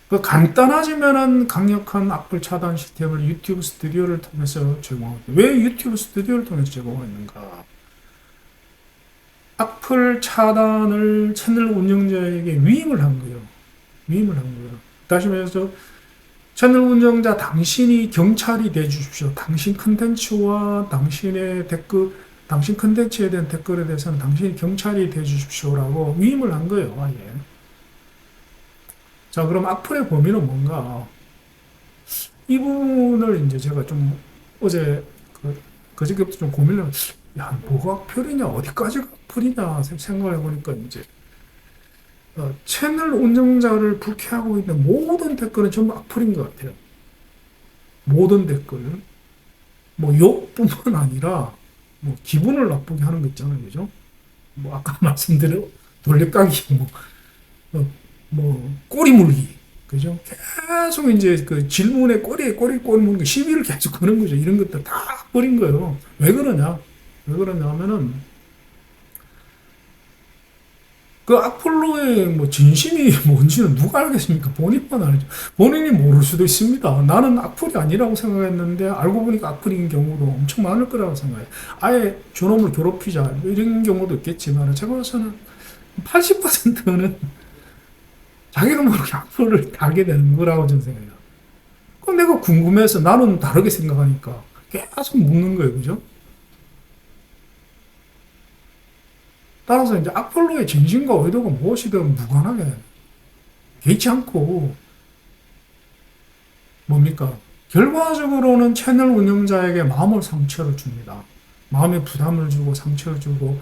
그 간단하지만은 강력한 악플 차단 시스템을 유튜브 스튜디오를 통해서 제공하고 왜 유튜브 스튜디오를 통해서 제공했는가? 악플 차단을 채널 운영자에게 위임을 한 거예요. 위임을 한 거예요. 다시 말해서 채널 운영자 당신이 경찰이 돼 주십시오. 당신 컨텐츠와 당신의 댓글, 당신 컨텐츠에 대한 댓글에 대해서는 당신이 경찰이 돼 주십시오라고 위임을 한 거예요. 아예. 자, 그럼 악플의 범위는 뭔가? 이 부분을 이제 제가 좀 어제 그저께부터 좀 고민을, 야, 뭐가 악플이냐, 어디까지가 악플이냐 생각을 해보니까 이제 채널 운영자를 불쾌하고 있는 모든 댓글은 전부 악플인 것 같아요. 모든 댓글. 뭐 욕뿐만 아니라 뭐 기분을 나쁘게 하는 거 있잖아요, 그죠? 뭐 아까 말씀드린 돌려까기, 뭐 꼬리 물기, 그죠? 계속 이제 그 질문에 꼬리 무는 거 시비를 계속 거는 거죠. 이런 것들 다 악플인 거예요. 왜 그러냐? 왜 그러냐 하면은 그 악플로의 뭐 진심이 뭔지는 누가 알겠습니까? 본인만 알죠. 본인이 모를 수도 있습니다. 나는 악플이 아니라고 생각했는데 알고 보니까 악플인 경우도 엄청 많을 거라고 생각해요. 아예 저놈을 괴롭히자 뭐 이런 경우도 있겠지만 제가 봐서는 80%는 자기도 모르게 악플을 달게 되는 거라고 저는 생각해요. 그럼 내가 궁금해서 나는 다르게 생각하니까 계속 묻는 거예요. 그죠? 따라서 이제 악플로의 진심과 의도가 무엇이든 무관하게 개의치 않고 뭡니까? 결과적으로는 채널 운영자에게 마음을 상처를 줍니다. 마음에 부담을 주고 상처를 주고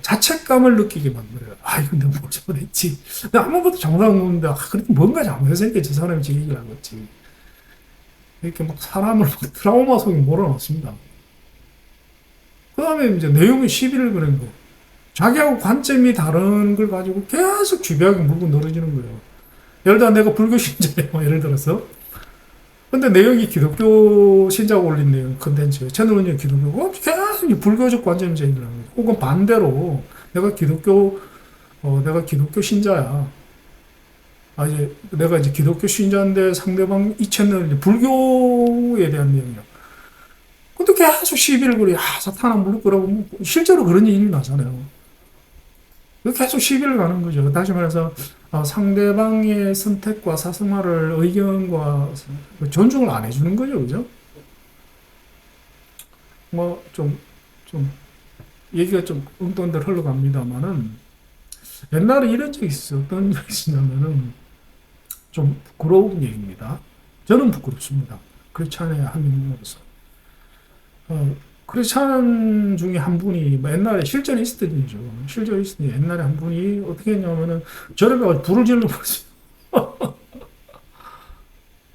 자책감을 느끼게 만들어요. 아, 이거 내가 뭘 잘못했지. 내가 아무것도 잘못한 건데 그래도 뭔가 잘못했으니까 저 사람이 제 얘기를 한 거지. 이렇게 막 사람을 막 트라우마 속에 몰아넣습니다. 그 다음에 이제 내용의 시비를 거는 거. 자기하고 관점이 다른 걸 가지고 계속 주비하게 물고 늘어지는 거예요. 예를 들어 내가 불교 신자예요. 예를 들어서. 근데 내용이 기독교 신자가 올린 내용 컨텐츠예요. 채널 운영 기독교고 계속 불교적 관점이 제기를 하는 거예요. 혹은 반대로 내가 기독교 신자야. 아, 이제 내가 이제 기독교 신자인데 상대방 이 채널은 이제 불교에 대한 내용이야. 근데 계속 시비를 걸어. 야, 사탄아 물을 거라고. 뭐 실제로 그런 일이 나잖아요. 계속 시비를 가는 거죠. 다시 말해서 상대방의 선택과 사생활을 의견과 존중을 안 해주는 거죠, 그죠? 뭐 좀 얘기가 좀 엉뚱한 흘러갑니다만은 옛날에 이런 적이 있어요. 어떤 적이 있었냐면은 좀 부끄러운 얘기입니다. 저는 부끄럽습니다. 크리스찬의 한 명으로서. 크리스찬 중에 한 분이 뭐 옛날에 실전에 있었던 일이죠. 실전에 있었던 일. 옛날에 한 분이 어떻게 했냐면은 저를 가지고 불을 질러버렸어요.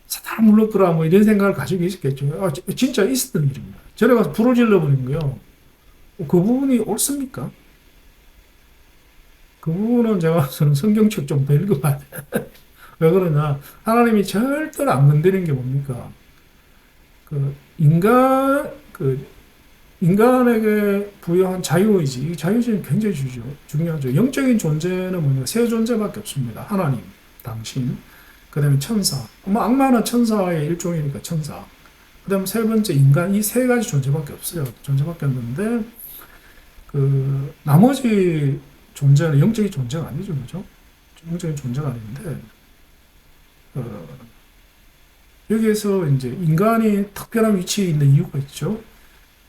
사탄 물러거라 뭐 이런 생각을 가지고 있었겠죠. 진짜 있었던 일입니다. 저를 가서 불을 질러버린 거예요. 그 부분이 옳습니까? 그 부분은 제가 저는 성경책 좀 더 읽어봐야 돼. 왜 그러냐? 하나님이 절대로 안 건드리는 게 뭡니까? 인간에게 부여한 자유의지, 이 자유의지는 굉장히 중요하죠. 영적인 존재는 뭐냐? 세 존재밖에 없습니다. 하나님, 당신, 그 다음에 천사. 악마는 천사의 일종이니까 천사. 그 다음에 세 번째 인간, 이 세 가지 존재밖에 없어요. 존재밖에 없는데, 나머지 존재는 영적인 존재가 아니죠. 그죠? 영적인 존재가 아닌데, 여기에서 이제 인간이 특별한 위치에 있는 이유가 있죠.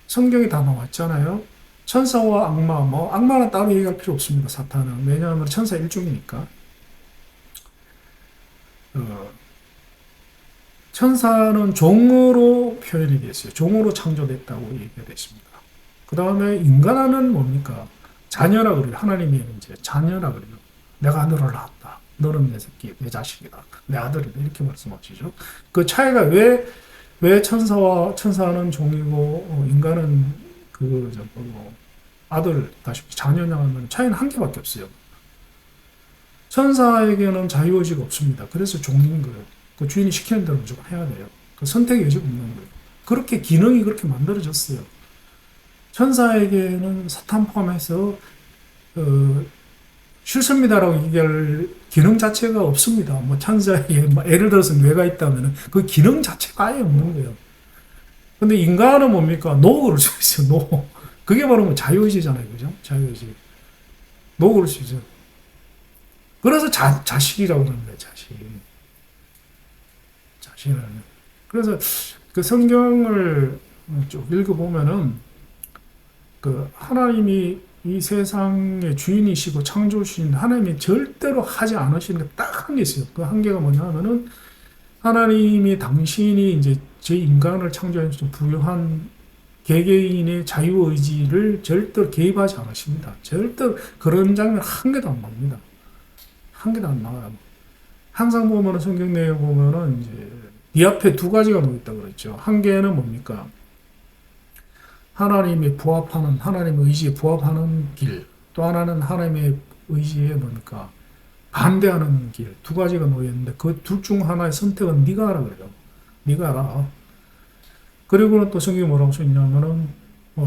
성경에 다 나왔잖아요. 천사와 악마, 악마는 따로 얘기할 필요 없습니다. 사탄은. 왜냐하면 천사 일종이니까. 천사는 종으로 표현이 됐어요. 종으로 창조됐다고 얘기가 됐습니다. 그 다음에 인간은 뭡니까? 자녀라 그래요. 하나님이 이제 자녀라 그래요. 내가 너를 낳았다. 너는 내 새끼, 내 자식이다. 내 아들이다. 이렇게 말씀하시죠. 그 차이가 왜 천사는 종이고 인간은 아들 다시 자녀냐 하면 차이는 한 개밖에 없어요. 천사에게는 자유의지가 없습니다. 그래서 종인 거예요. 그 주인이 시키는 대로 무조건 해야 돼요. 그 선택의 여지가 없는 거예요. 그렇게 기능이 그렇게 만들어졌어요. 천사에게는 사탄 포함해서 싫습니다라고 얘기할 기능 자체가 없습니다. 뭐 천사에게 예를 들어서 뇌가 있다면 그 기능 자체가 아예 없는 거예요. 근데 인간은 뭡니까? 노 그럴 수 있어요. 노. 그게 바로 자유의지잖아요. 그죠? 자유의지. 노골 시죠. 그래서 자식이라고 그러는 거예요, 자식. 자식이라는. 그래서 그 성경을 쭉 읽어보면은 그 하나님이 이 세상의 주인이시고 창조주신 하나님이 절대로 하지 않으시는 게 딱 한 개 있어요. 그 한 개가 뭐냐 하면은 하나님이 당신이 이제 제 인간을 창조해서 부여한 개개인의 자유의지를 절대로 개입하지 않으십니다. 절대로 그런 장면 한 개도 안 나옵니다. 한 개도 안 나와요. 항상 보면은 성경 내에 보면은 이제 이 앞에 두 가지가 뭐 있다고 그랬죠. 한 개는 뭡니까? 하나님의 부합하는, 하나님의 의지에 부합하는 길. 또 하나는 하나님의 의지에 뭡니까? 반대하는 길. 두 가지가 놓여 있는데 그 둘 중 하나의 선택은 네가 하라 그래요. 네가 하라. 그리고는 또 성경이 뭐라고 써 있냐면은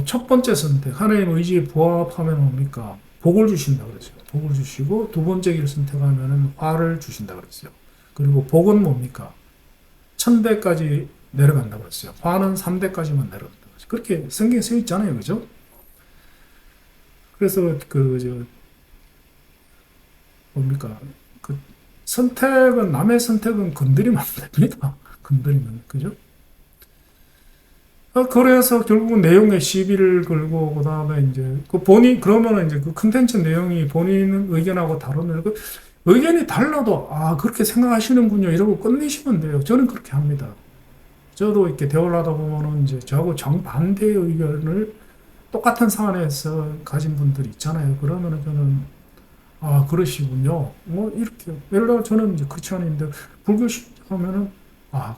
첫 번째 선택, 하나님의 의지에 부합하면 뭡니까? 복을 주신다 그랬어요. 복을 주시고 두 번째 길을 선택하면은 화를 주신다 그랬어요. 그리고 복은 뭡니까? 천대까지 내려간다 그랬어요. 화는 3대까지만 내려간다. 그렇게 성경에 써 있잖아요. 그죠? 그래서 뭡니까? 그 선택은, 남의 선택은 건드리면 안 됩니다. 건드리면. 그죠? 그래서 결국은 내용에 시비를 걸고, 그 다음에 이제, 그러면은 이제 그 컨텐츠 내용이 본인 의견하고 다르면, 그 의견이 달라도, 그렇게 생각하시는군요. 이러고 끝내시면 돼요. 저는 그렇게 합니다. 저도 이렇게 대화를 하다 보면은 이제 저하고 정반대의 의견을 똑같은 사안에서 가진 분들이 있잖아요. 그러면은 저는, 그러시군요. 뭐, 이렇게. 예를 들어 저는 이제 크리스찬인데, 불교 신자면은,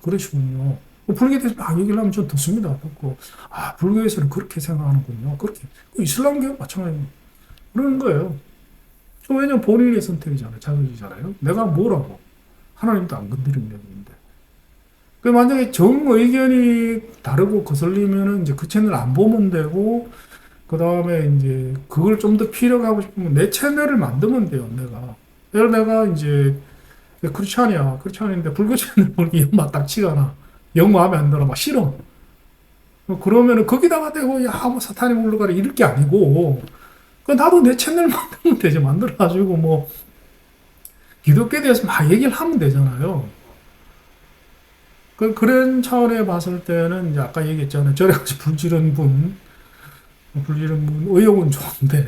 그러시군요. 불교에 대해서 막 얘기를 하면 좀 듣습니다. 듣고, 불교에서는 그렇게 생각하는군요. 그렇게. 이슬람교 마찬가지로 그러는 거예요. 왜냐면 본인의 선택이잖아요. 자유이잖아요. 내가 뭐라고. 하나님도 안 건드리는 내용인데. 만약에 정 의견이 다르고 거슬리면은 이제 그 채널 안 보면 되고, 그 다음에 이제 그걸 좀 더 피력하고 싶으면 내 채널을 만들면 돼요, 내가. 예를 내가 이제 크리스찬인데 불교 채널 보기 영 맞닥치가 않아. 영 마음에 안 들어. 막 싫어. 그러면은 거기다가 대고, 야, 뭐 사탄이 물러가라. 이럴 게 아니고, 나도 내 채널 만들면 되지. 만들어가지고 뭐, 기독교에 대해서 막 얘기를 하면 되잖아요. 그런 차원에 봤을 때는 이제 아까 얘기했잖아요. 저래 가지고 불지른 분, 의욕은 좋은데,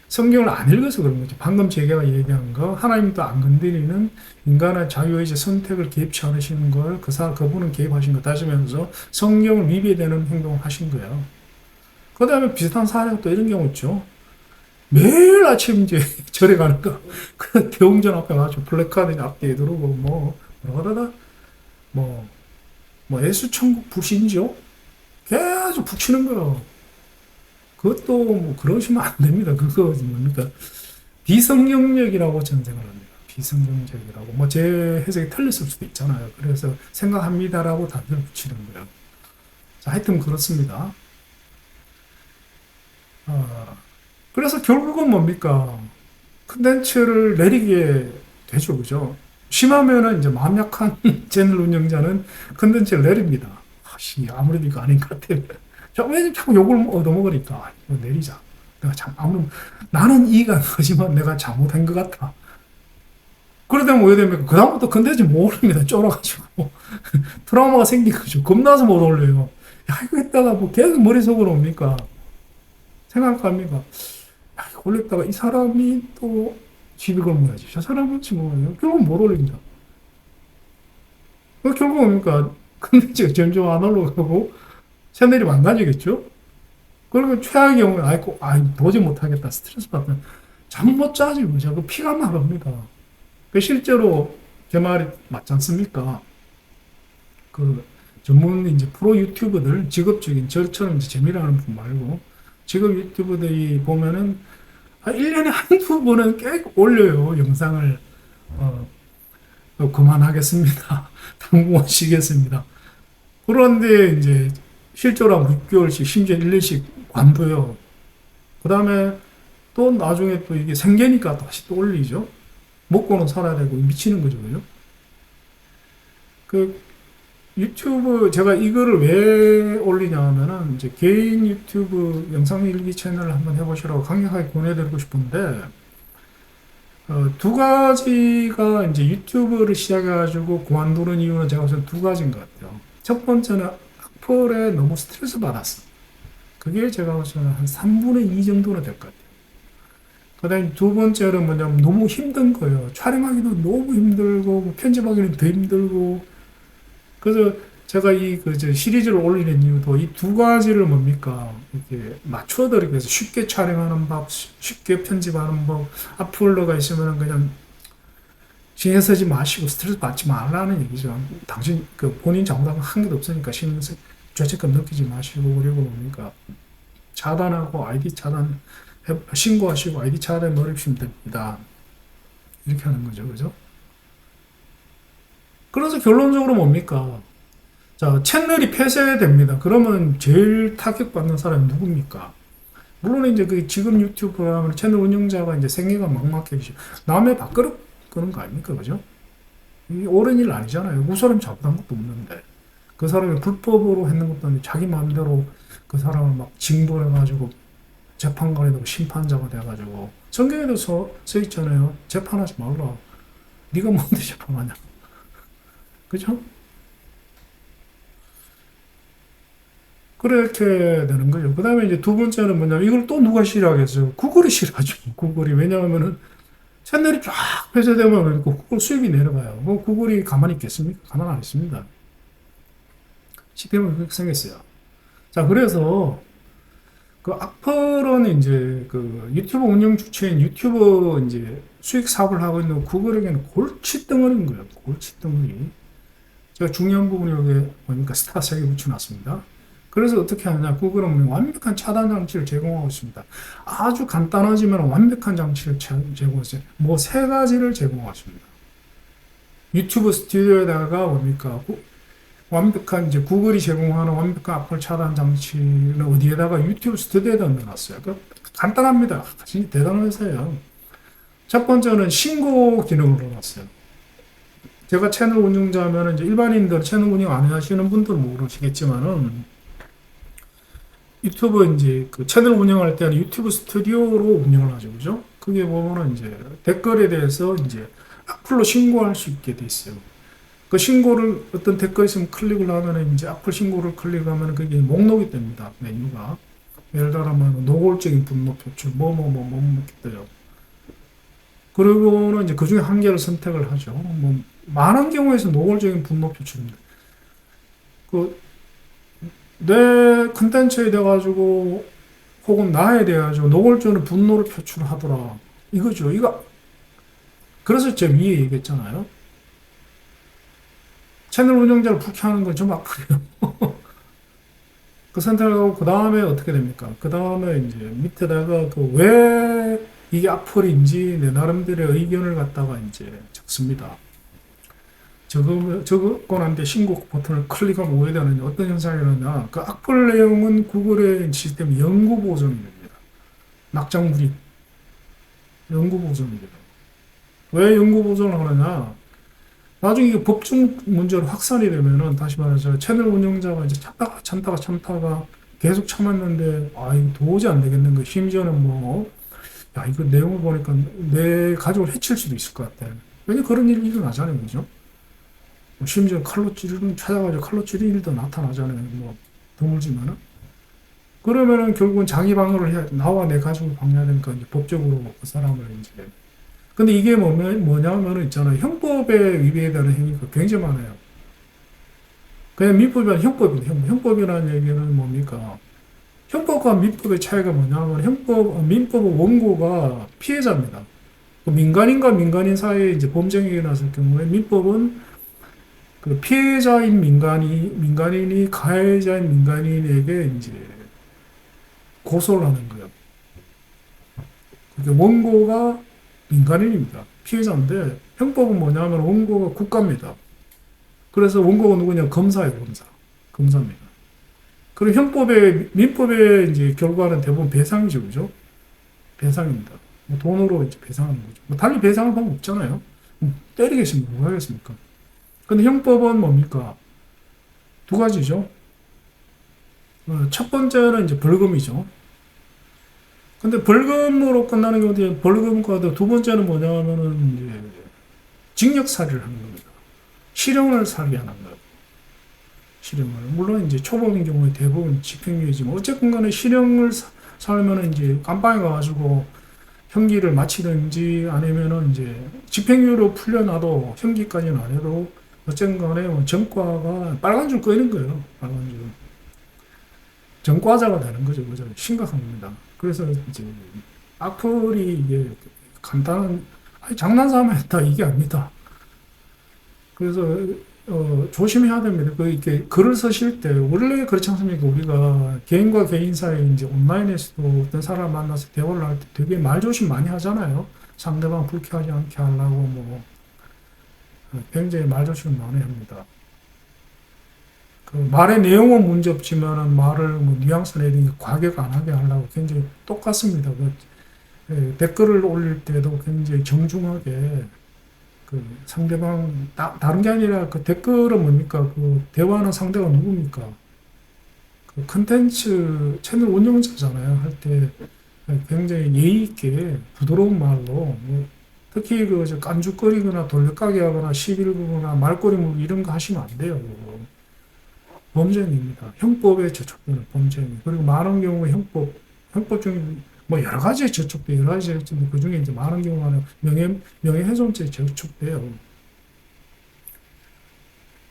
성경을 안 읽어서 그런 거죠. 방금 제가 얘기한 거, 하나님도 안 건드리는 인간의 자유의지 선택을 개입치 않으시는 걸, 그분은 개입하신 거 따지면서 성경을 위배되는 행동을 하신 거예요. 그 다음에 비슷한 사례가 또 이런 경우 있죠. 매일 아침 이제 절에 가는 거, 그 대웅전 앞에 가서 플래카드 앞뒤에 두르고, 예수천국 불신죠? 계속 붙이는 거예요. 그것도 뭐 그러시면 안 됩니다. 그거 뭡니까? 비성경적이라고 저는 생각을 합니다. 비성경적이라고. 뭐 제 해석이 틀렸을 수도 있잖아요. 그래서 생각합니다라고 답변을 붙이는 거예요. 자, 하여튼 그렇습니다. 그래서 결국은 뭡니까? 컨텐츠를 내리게 되죠. 그죠? 심하면은 이제 마음 약한 채널 운영자는 컨텐츠를 내립니다. 아무래도 이거 아닌 것 같아요. 왜 자꾸 욕을 얻어먹으니까 이거 내리자. 나는 이해가 안 가지만 내가 잘못한 것 같아. 그러다 뭐 됩니까? 그다음부터 컨텐츠 못 올립니다. 쫄아가지고 트라우마가 생긴 거죠. 겁나서 못 올려요. 야, 이거 했다가 뭐 계속 머릿속으로 옵니까? 생각할 거 아닙니까? 야, 이거 올렸다가 이 사람이 또 시비 걸어야지. 저 사람은 지금 결국 못 올립니다. 결국 뭡니까? 컨텐츠가 점점 안 올라가고 채널이 망가지겠죠? 그러면 최악의 경우에, 도저히 못하겠다. 스트레스 받으면 잠 못 자지, 그죠? 피가 나갑니다. 실제로 제 말이 맞지 않습니까? 전문 이제 프로 유튜버들, 직업적인 저처럼 이제 재미라는 분 말고, 직업 유튜버들이 보면은, 1년에 한두 번은 꽤 올려요, 영상을. 그만하겠습니다. 당분간 쉬겠습니다. 그런데 이제, 실제로 한 6개월씩, 심지어 1년씩 관둬요. 그 다음에 또 나중에 또 이게 생계니까 다시 또 올리죠. 먹고는 살아야 되고 미치는 거죠. 그죠? 유튜브 제가 이거를 왜 올리냐 하면은 이제 개인 유튜브 영상 일기 채널을 한번 해보시라고 강력하게 권해드리고 싶은데 두 가지가 이제 유튜브를 시작해가지고 그만두는 이유는 제가 봐서 두 가지인 것 같아요. 첫 번째는 악플에 너무 스트레스 받았어. 그게 제가 봐서 한 3분의 2 정도는 될 것 같아요. 그 다음에 두 번째는 뭐냐면 너무 힘든 거예요. 촬영하기도 너무 힘들고 뭐 편집하기는 더 힘들고 그래서 제가 이 시리즈를 올리는 이유도 이 두 가지를 뭡니까? 이렇게 맞춰드리기 위해서 쉽게 촬영하는 법, 쉽게 편집하는 법, 악플러가 있으면 그냥 신경 쓰지 마시고 스트레스 받지 말라는 얘기죠. 당신 그 본인 잘못한 한 개도 없으니까 죄책감 느끼지 마시고 그리고 뭡니까? 차단하고 아이디 차단 신고하시고 아이디 차단해 버리시면 됩니다. 이렇게 하는 거죠, 그죠? 그래서 결론적으로 뭡니까? 자, 채널이 폐쇄됩니다. 그러면 제일 타격받는 사람이 누굽니까? 물론 이제 그 지금 유튜브를 하면 채널 운영자가 이제 생계가 막막해지죠. 남의 밥그릇 끄는 거 아닙니까? 그죠? 이 옳은 일 아니잖아요. 그 사람이 잘못한 것도 없는데. 그 사람이 불법으로 했는 것도 아니고 자기 마음대로 그 사람을 막 징벌해가지고 재판관이 되고 심판자가 돼가지고 성경에도 써 있잖아요. 재판하지 말라. 네가 뭔데 재판하냐. 그죠? 그렇게 되는 거죠. 그 다음에 이제 두 번째는 뭐냐면 이걸 또 누가 싫어하겠어요? 구글이 싫어하죠. 구글이. 왜냐하면은 채널이 쫙 폐쇄되면 구글 수입이 내려가요. 뭐 구글이 가만히 있겠습니까? 가만 안 있습니다. 시스템은 그렇게 생겼어요. 자, 그래서 그 악플은 이제 그 유튜브 운영 주체인 유튜브 이제 수익 사업을 하고 있는 구글에게는 골칫덩어리인 거예요. 골칫덩어리. 제가 중요한 부분을 여기 보니까 스타 3개 붙여놨습니다. 그래서 어떻게 하느냐. 구글은 완벽한 차단 장치를 제공하고 있습니다. 아주 간단하지만 완벽한 장치를 제공했어요. 뭐 세 가지를 제공하십니다. 유튜브 스튜디오에다가 뭡니까? 완벽한 이제 구글이 제공하는 완벽한 악플 차단 장치는 어디에다가 유튜브 스튜디오에다 넣어놨어요. 그 간단합니다. 진짜 대단한 회사예요. 첫 번째는 신고 기능을 넣어놨어요. 제가 채널 운영자면 이제 일반인들 채널 운영 안 하시는 분들은 모르시겠지만은 유튜브 이제 그 채널 운영할 때는 유튜브 스튜디오로 운영을 하죠, 그죠? 그게 보면은 이제 댓글에 대해서 이제 악플로 신고할 수 있게 돼 있어요. 그 신고를 어떤 댓글이 있으면 클릭을 하면은 이제 악플 신고를 클릭하면 그게 목록이 됩니다. 메뉴가. 예를 들면 노골적인 분노 표출 이렇게 떠요. 그리고는 이제 그 중에 한 개를 선택을 하죠. 뭐 많은 경우에서 노골적인 분노 표출입니다. 내 컨텐츠에 대해 가지고 혹은 나에 대해 가지고 노골적으로 분노를 표출하더라. 이거죠. 그래서 제가 위에 얘기했잖아요. 채널 운영자를 불쾌하는 건 좀 악플이에요. 그 선택을 하고 그 다음에 어떻게 됩니까? 그 다음에 이제 밑에다가 그 왜 이게 악플인지 내 나름대로의 의견을 갖다가 이제 적습니다. 적고 난 뒤에 신고 버튼을 클릭하면 오게 되는 어떤 현상이 일어나냐. 그 악플 내용은 구글의 시스템 영구 보존이 됩니다. 낙장불입. 영구 보존이 돼요. 왜 영구 보존을 하느냐. 나중에 이게 법적 문제로 확산이 되면은 다시 말해서 채널 운영자가 이제 참다가 계속 참았는데 이거 도저히 안 되겠는 거. 심지어는 야 이거 내용을 보니까 내 가족을 해칠 수도 있을 것 같아. 왜냐 그런 일이 일어나잖아요, 그죠? 심지어 칼로 찌르는 찾아가지고 칼로 찌르는 일도 나타나잖아요. 드물지만은. 그러면은 결국은 자기 방어를 해야 나와 내 가족을 방어해야 되니까 이제 법적으로 그 사람을 이제. 근데 이게 뭐냐면 있잖아요. 형법에 위배되는 행위가 굉장히 많아요. 그냥 민법이 아니라 형법입니다. 형법이라는 얘기는 뭡니까? 형법과 민법의 차이가 뭐냐면 민법의 원고가 피해자입니다. 민간인과 민간인 사이에 이제 범죄가 일어났을 경우에 민법은 그 피해자인 민간인이 가해자인 민간인에게 이제 고소를 하는 거예요. 그게 원고가 민간인입니다. 피해자인데 형법은 뭐냐면 원고가 국가입니다. 그래서 원고가 누구냐? 검사예요, 검사입니다. 그리고 민법의 이제 결과는 대부분 배상이죠, 그죠? 배상입니다. 돈으로 이제 배상하는 거죠. 달리 배상할 방법 없잖아요. 때리겠습니까? 뭐 하겠습니까? 근데 형법은 뭡니까? 두 가지죠. 첫 번째는 이제 벌금이죠. 근데 벌금으로 끝나는 경우도 벌금과도 두 번째는 뭐냐면은 이제 징역살이를 하는 겁니다. 실형을 살게 하는 거예요. 실형을. 물론 이제 초범인 경우에 대부분 집행유예지만 어쨌든 간에 실형을 살면은 이제 감방에 가가지고 형기를 마치든지 아니면은 이제 집행유예로 풀려나도 형기까지는 안 해도 어쨌든 간에 뭐 전과가 빨간 줄 끄는 거예요. 빨간 줄. 전과자가 되는 거죠. 그죠? 심각한 겁니다. 그래서 이제 악플이 이게 간단한, 아니, 장난삼아 했다 이게 아닙니다. 그래서 조심해야 됩니다. 이렇게 글을 쓰실 때 원래 그렇지 않습니까? 우리가 개인과 개인 사이에 이제 온라인에서도 어떤 사람 만나서 대화를 할 때 되게 말조심 많이 하잖아요. 상대방 불쾌하지 않게 하려고 뭐 굉장히 말조심을 많이 합니다. 그 말의 내용은 문제 없지만은 말을 뭐 뉘앙스 내리니 과격 안 하게 하려고 굉장히 똑같습니다. 댓글을 올릴 때도 굉장히 정중하게 그 상대방 다른 게 아니라 그 댓글은 뭡니까? 그 대화하는 상대가 누굽니까? 그 컨텐츠 채널 운영자잖아요. 할 때 굉장히 예의 있게 부드러운 말로 뭐 특히 그 깐죽거리거나 돌려가게 하거나 시비 걸거나 말꼬리 물고 이런 거 하시면 안 돼요. 그거. 범죄입니다. 형법에 저촉되는 범죄. 그리고 많은 경우에 형법 중에 뭐 여러 가지에 저촉돼 여러 가지에 저촉돼 그 중에 이제 많은 경우는 명예훼손죄에 저촉돼요.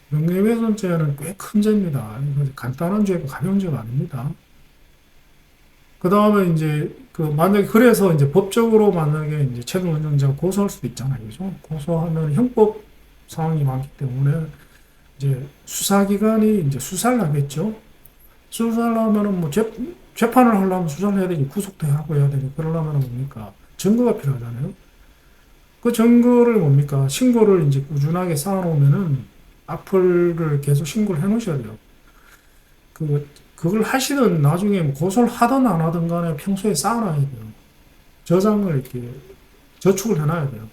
명예훼손죄는 꽤 큰 죄입니다. 간단한 죄고 가벼운 죄가 아닙니다. 그 다음에 이제 그 만약에 그래서 이제 법적으로 만약에 이제 채널 운영자가 고소할 수도 있잖아요, 그죠? 고소하면 형법 사항이 많기 때문에 이제 수사기관이 이제 수사를 하겠죠. 수사를 하면은 뭐 재판을 하려면 수사를 해야 되지, 구속도 하고 해야 되니, 그러려면 뭡니까? 증거가 필요하잖아요. 그 증거를 뭡니까? 신고를 이제 꾸준하게 쌓아놓으면은 악플을 계속 신고를 해 놓으셔야 돼요. 그걸 하시든 나중에 뭐 고소를 하든 안 하든 간에 평소에 쌓아놔야 돼요. 저장을 이렇게 저축을 해놔야 돼요.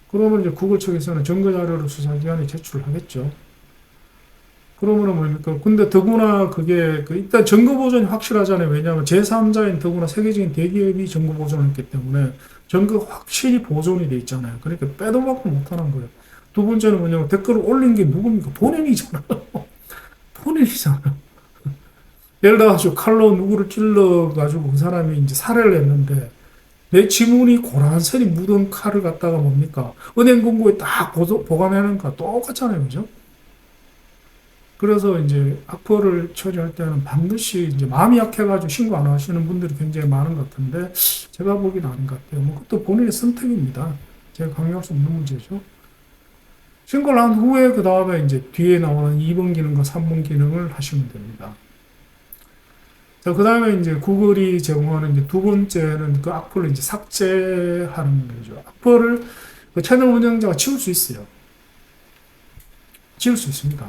그러면 이제 구글 측에서는 증거자료를 수사기관에 제출을 하겠죠. 그러면은 뭡니까? 근데 더구나 그게 일단 증거 보존이 확실하잖아요. 왜냐하면 제3자인 더구나 세계적인 대기업이 증거 보존을 했기 때문에 증거 확실히 보존이 돼 있잖아요. 그러니까 빼도 박도 못하는 거예요. 두 번째는 뭐냐면 댓글을 올린 게 누굽니까? 본인이잖아요. 본인이잖아요. 예를 들어서 칼로 누구를 찔러가지고 그 사람이 이제 살해를 했는데 내 지문이 고란선이 묻은 칼을 갖다가 뭡니까? 은행 금고에 딱 보관하는 거 똑같잖아요. 그죠? 그래서 이제 악플을 처리할 때는 반드시 이제 마음이 약해가지고 신고 안 하시는 분들이 굉장히 많은 것 같은데 제가 보기는 아닌 것 같아요. 뭐 그것도 본인의 선택입니다. 제가 강요할 수 없는 문제죠. 신고를 한 후에 그 다음에 이제 뒤에 나오는 2번 기능과 3번 기능을 하시면 됩니다. 자, 그 다음에 이제 구글이 제공하는 이제 두 번째는 그 악플을 이제 삭제하는 거죠. 악플을 그 채널 운영자가 지울 수 있어요. 지울 수 있습니다.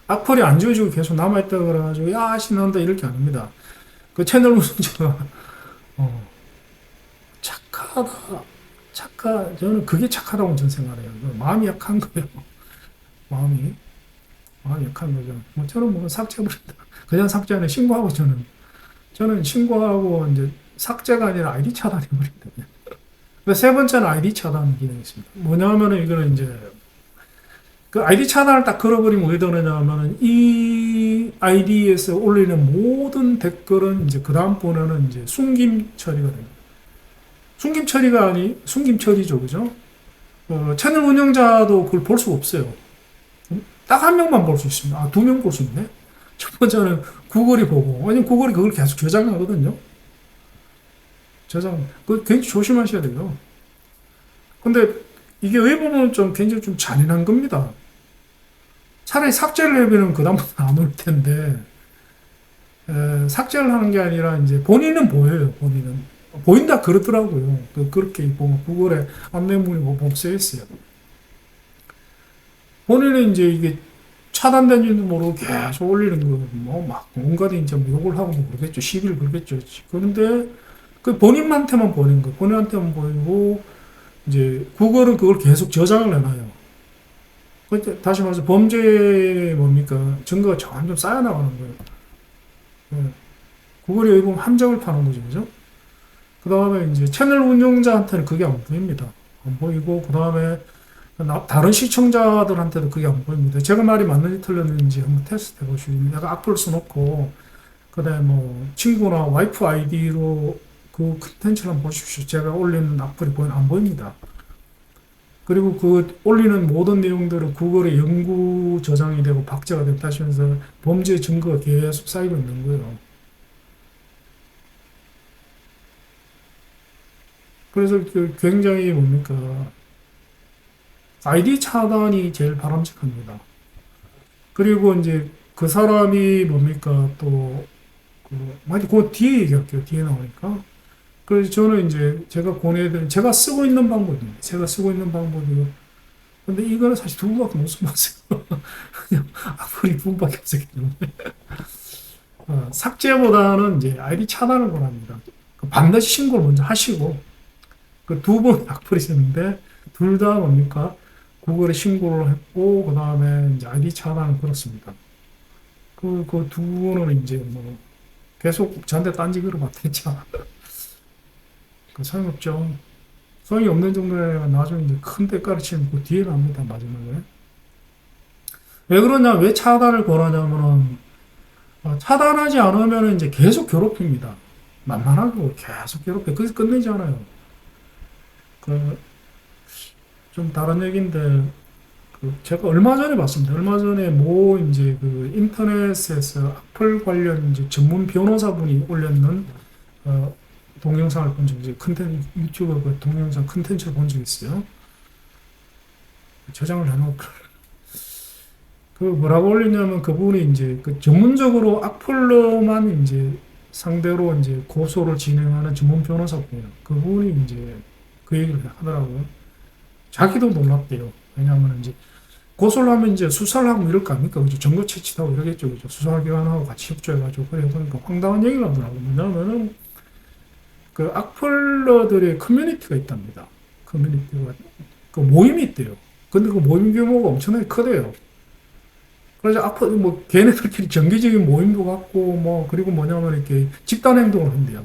악플이 안 지워지고 계속 남아있다 그래가지고 야 신난다 이렇게 아닙니다. 그 채널 운영자가 착하다 저는 그게 착하다고 저는 생각해요. 마음이 약한 거예요. 마음이 약한 거죠. 뭐 저는 뭐 삭제해버린다. 그냥 삭제하네. 신고하고 저는 신고하고 이제 삭제가 아니라 아이디 차단해버린다. 세 번째는 아이디 차단 기능이 있습니다. 뭐냐면은 이거는 이제 그 아이디 차단을 딱 걸어버리면 왜 되느냐면은 이 아이디에서 올리는 모든 댓글은 이제 그 다음번에는 이제 숨김 처리가 됩니다. 숨김 처리가 숨김 처리죠, 그죠? 채널 운영자도 그걸 볼 수가 없어요. 딱 한 명만 볼 수 있습니다. 아, 두 명 볼 수 있네? 첫 번째는 구글이 보고, 왜냐면 구글이 그걸 계속 저장하거든요. 그거 굉장히 조심하셔야 돼요. 근데 이게 왜 보면 좀 굉장히 좀 잔인한 겁니다. 차라리 삭제를 해보면 그다음부터 안 올 텐데, 삭제를 하는 게 아니라 이제 본인은 보여요, 본인은. 보인다 그러더라고요. 그렇게 보면 구글에 안내문이 뭐 써 있어요. 본인은 이제 이게 차단된지도 모르고 계속 올리는 거, 뭐, 막, 온갖 이제 뭐 욕을 하고 뭐 그러겠죠. 시비를 걸겠죠. 그런데, 그 본인한테만 보이는 거, 본인한테만 보이고, 이제, 구글은 그걸 계속 저장을 해놔요. 다시 말해서 범죄 뭡니까? 증거가 점점 쌓여 나가는 거예요. 예. 구글이 여기 보면 함정을 파는 거죠. 그죠? 그 다음에 이제 채널 운영자한테는 그게 안 보입니다. 안 보이고, 그 다음에 다른 시청자들한테도 그게 안 보입니다. 제가 말이 맞는지 틀렸는지 한번 테스트 해보시고, 내가 악플 써놓고, 그 다음에 뭐, 친구나 와이프 아이디로 그 컨텐츠를 한번 보십시오. 제가 올리는 악플이 안 보입니다. 그리고 그 올리는 모든 내용들은 구글에 영구 저장이 되고 박제가 됐다 하시면서 범죄 증거가 계속 쌓이고 있는 거예요. 그래서 굉장히 뭡니까? 아이디 차단이 제일 바람직합니다. 그리고 이제 그 사람이 뭡니까? 또, 그 뒤에 얘기할게요. 뒤에 나오니까. 그래서 저는 이제 제가 권해드린, 제가 쓰고 있는 방법입니다. 제가 쓰고 있는 방법이고. 근데 이거는 사실 두 분밖에 못 써봤어요. 그냥 악플이 두 분밖에 없었기 때문에. 삭제보다는 이제 아이디 차단을 권합니다. 반드시 신고를 먼저 하시고, 그 두 분 악플이 있었는데, 둘 다 뭡니까? 구글에 신고를 했고, 그 다음에 이제 아이디 차단을 걸었습니다. 그 두 분은 이제 뭐, 계속 저한테 딴지기로 받댔죠. 그 소용없죠. 소용이 없는 정도에 나중에 이제 큰 대가를 치면 그 뒤에 납니다, 마지막에. 왜 그러냐, 왜 차단을 권하냐면은, 차단하지 않으면 이제 계속 괴롭힙니다. 만만하고 계속 괴롭혀. 그래서 끝내지 않아요. 그, 좀 다른 얘기인데, 제가 얼마 전에 봤습니다. 얼마 전에 이제 그 인터넷에서 악플 관련 이제 전문 변호사분이 올렸는, 동영상을 본 적이 있어요. 유튜브 그 동영상 컨텐츠를 본 적이 있어요. 저장을 해놓고. 그 뭐라고 올리냐면 그분이 이제 그 전문적으로 악플로만 이제 상대로 이제 고소를 진행하는 전문 변호사분이에요. 그분이 이제 그 얘기를 하더라고요. 자기도 놀랍대요. 왜냐하면 이제 고소를 하면 이제 수사를 하고 이럴 거 아닙니까? 그죠? 증거 채취하고 이러겠죠. 그죠? 수사기관하고 같이 협조해가지고. 그래, 그러니까 황당한 얘기를 하더라고요. 뭐냐면은 그 악플러들의 커뮤니티가 있답니다. 커뮤니티가. 그 모임이 있대요. 근데 그 모임 규모가 엄청나게 크대요. 그래서 악플, 뭐, 걔네들끼리 정기적인 모임도 갖고, 뭐, 그리고 뭐냐면 이렇게 집단 행동을 한대요.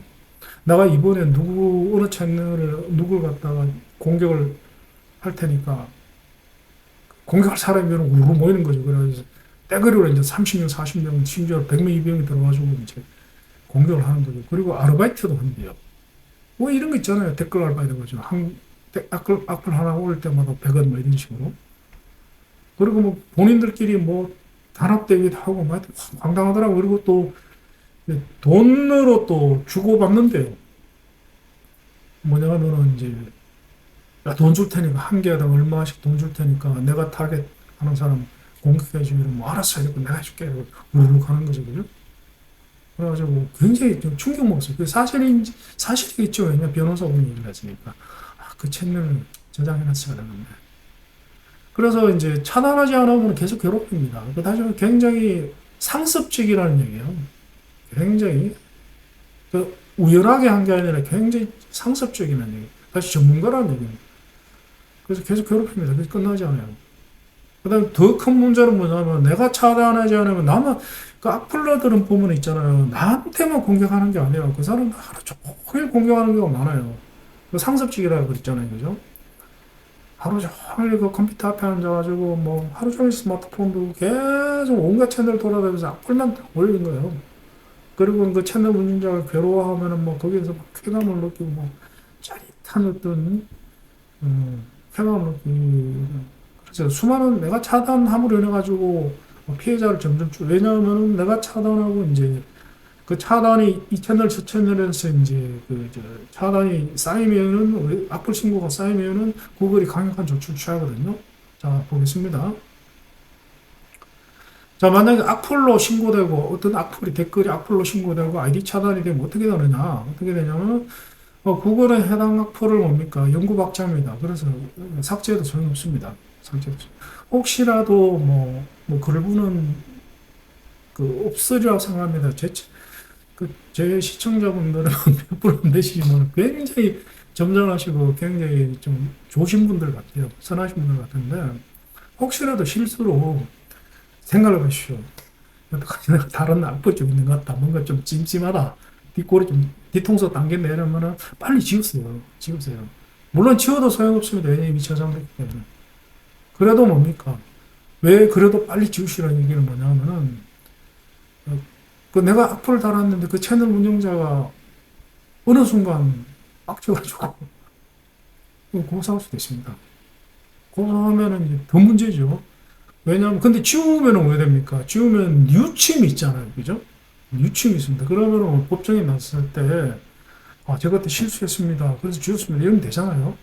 내가 이번에 어느 채널을, 누굴 갖다가 공격을 할 테니까, 공격할 사람이 우르르 모이는 거죠. 그래서 떼거리로 이제 30명, 40명, 심지어 100명, 200명이 들어가지고 이제 공격을 하는 거죠. 그리고 아르바이트도 한대요. 뭐 이런 거 있잖아요. 댓글 아르바이트 거죠. 악플 하나 올릴 때마다 100원 뭐 이런 식으로. 그리고 뭐 본인들끼리 뭐 단합대회도 하고 뭐 황당하더라고. 그리고 또 돈으로 또 주고받는데요. 뭐냐면은 이제 돈 줄 테니까 한 개당 얼마씩 돈 줄 테니까 내가 타겟 하는 사람 공격해 주면 뭐 알았어 이러고 내가 해줄게 이러고 우르르 가는 거죠. 그죠? 그래가지고 굉장히 좀 충격 먹었어요. 그 사실이겠죠. 왜냐 변호사분이 얘기를 했으니까. 그 채널 저장해놨어야 되는데. 그래서 이제 차단하지 않으면 계속 괴롭힙니다. 다시 말해 굉장히 상습적이라는 얘기예요. 굉장히 우연하게 한 게 아니라 굉장히 상습적이라는 얘기. 다시 전문가라는 얘기입니다. 그래서 계속 괴롭힙니다. 그래서 끝나지 않아요. 그 다음에 더 큰 문제는 뭐냐면 내가 차단하지 않으면 나만 그 악플러들은 보면 있잖아요. 나한테만 공격하는 게 아니라 그 사람 하루 종일 공격하는 경우가 많아요. 그 상습적이라고 그랬잖아요. 그죠? 하루 종일 그 컴퓨터 앞에 앉아가지고 뭐 하루 종일 스마트폰도 계속 온갖 채널 돌아다니면서 악플만 올리는 거예요. 그리고 그 채널 운영자가 괴로워하면은 뭐 거기에서 막 쾌감을 느끼고 뭐 짜릿한 어떤 쾌감을 느끼고 그래서 수많은 내가 차단함으로 인해 가지고 피해자를 점점 왜냐하면은 내가 차단하고 이제 그 차단이 이 채널 저 채널에서 이제 차단이 쌓이면은 악플 신고가 쌓이면은 구글이 강력한 조치를 취하거든요. 자 보겠습니다. 자 만약에 악플로 신고되고 어떤 악플이 댓글이 악플로 신고되고 아이디 차단이 되면 어떻게 되느냐? 어떻게 되냐면 구글은 해당 악플을 뭡니까 영구박자입니다. 그래서 삭제해도 소용없습니다. 삭제도 혹시라도 뭐 그러고는 없으리라고 생각합니다. 제 시청자분들은 몇 분 안 되시지만 굉장히 점잖으시고 굉장히 좀 좋으신 분들 같아요. 선하신 분들 같은데 혹시라도 실수로 생각을 해보십시오. 어떡하지? 내가 다른 악보 좀 있는 것 같다. 뭔가 좀 찜찜하다. 뒷골이 좀 뒤통수 당겼네. 이러면은 빨리 지우세요. 지우세요. 물론 지워도 소용없습니다. 왜냐면 이미 저장됐기 때문에. 그래도 뭡니까? 왜 그래도 빨리 지우시라는 얘기는 뭐냐면은, 그 내가 악플을 달았는데 그 채널 운영자가 어느 순간 빡쳐가지고 고소할 수도 있습니다. 고소하면은 이제 더 문제죠. 왜냐하면 근데 지우면은 왜 됩니까? 지우면 유침이 있잖아요, 그죠? 유침이 있습니다. 그러면은 법정에 났을 때 제가 그때 실수했습니다. 그래서 지웠습니다. 이러면 되잖아요.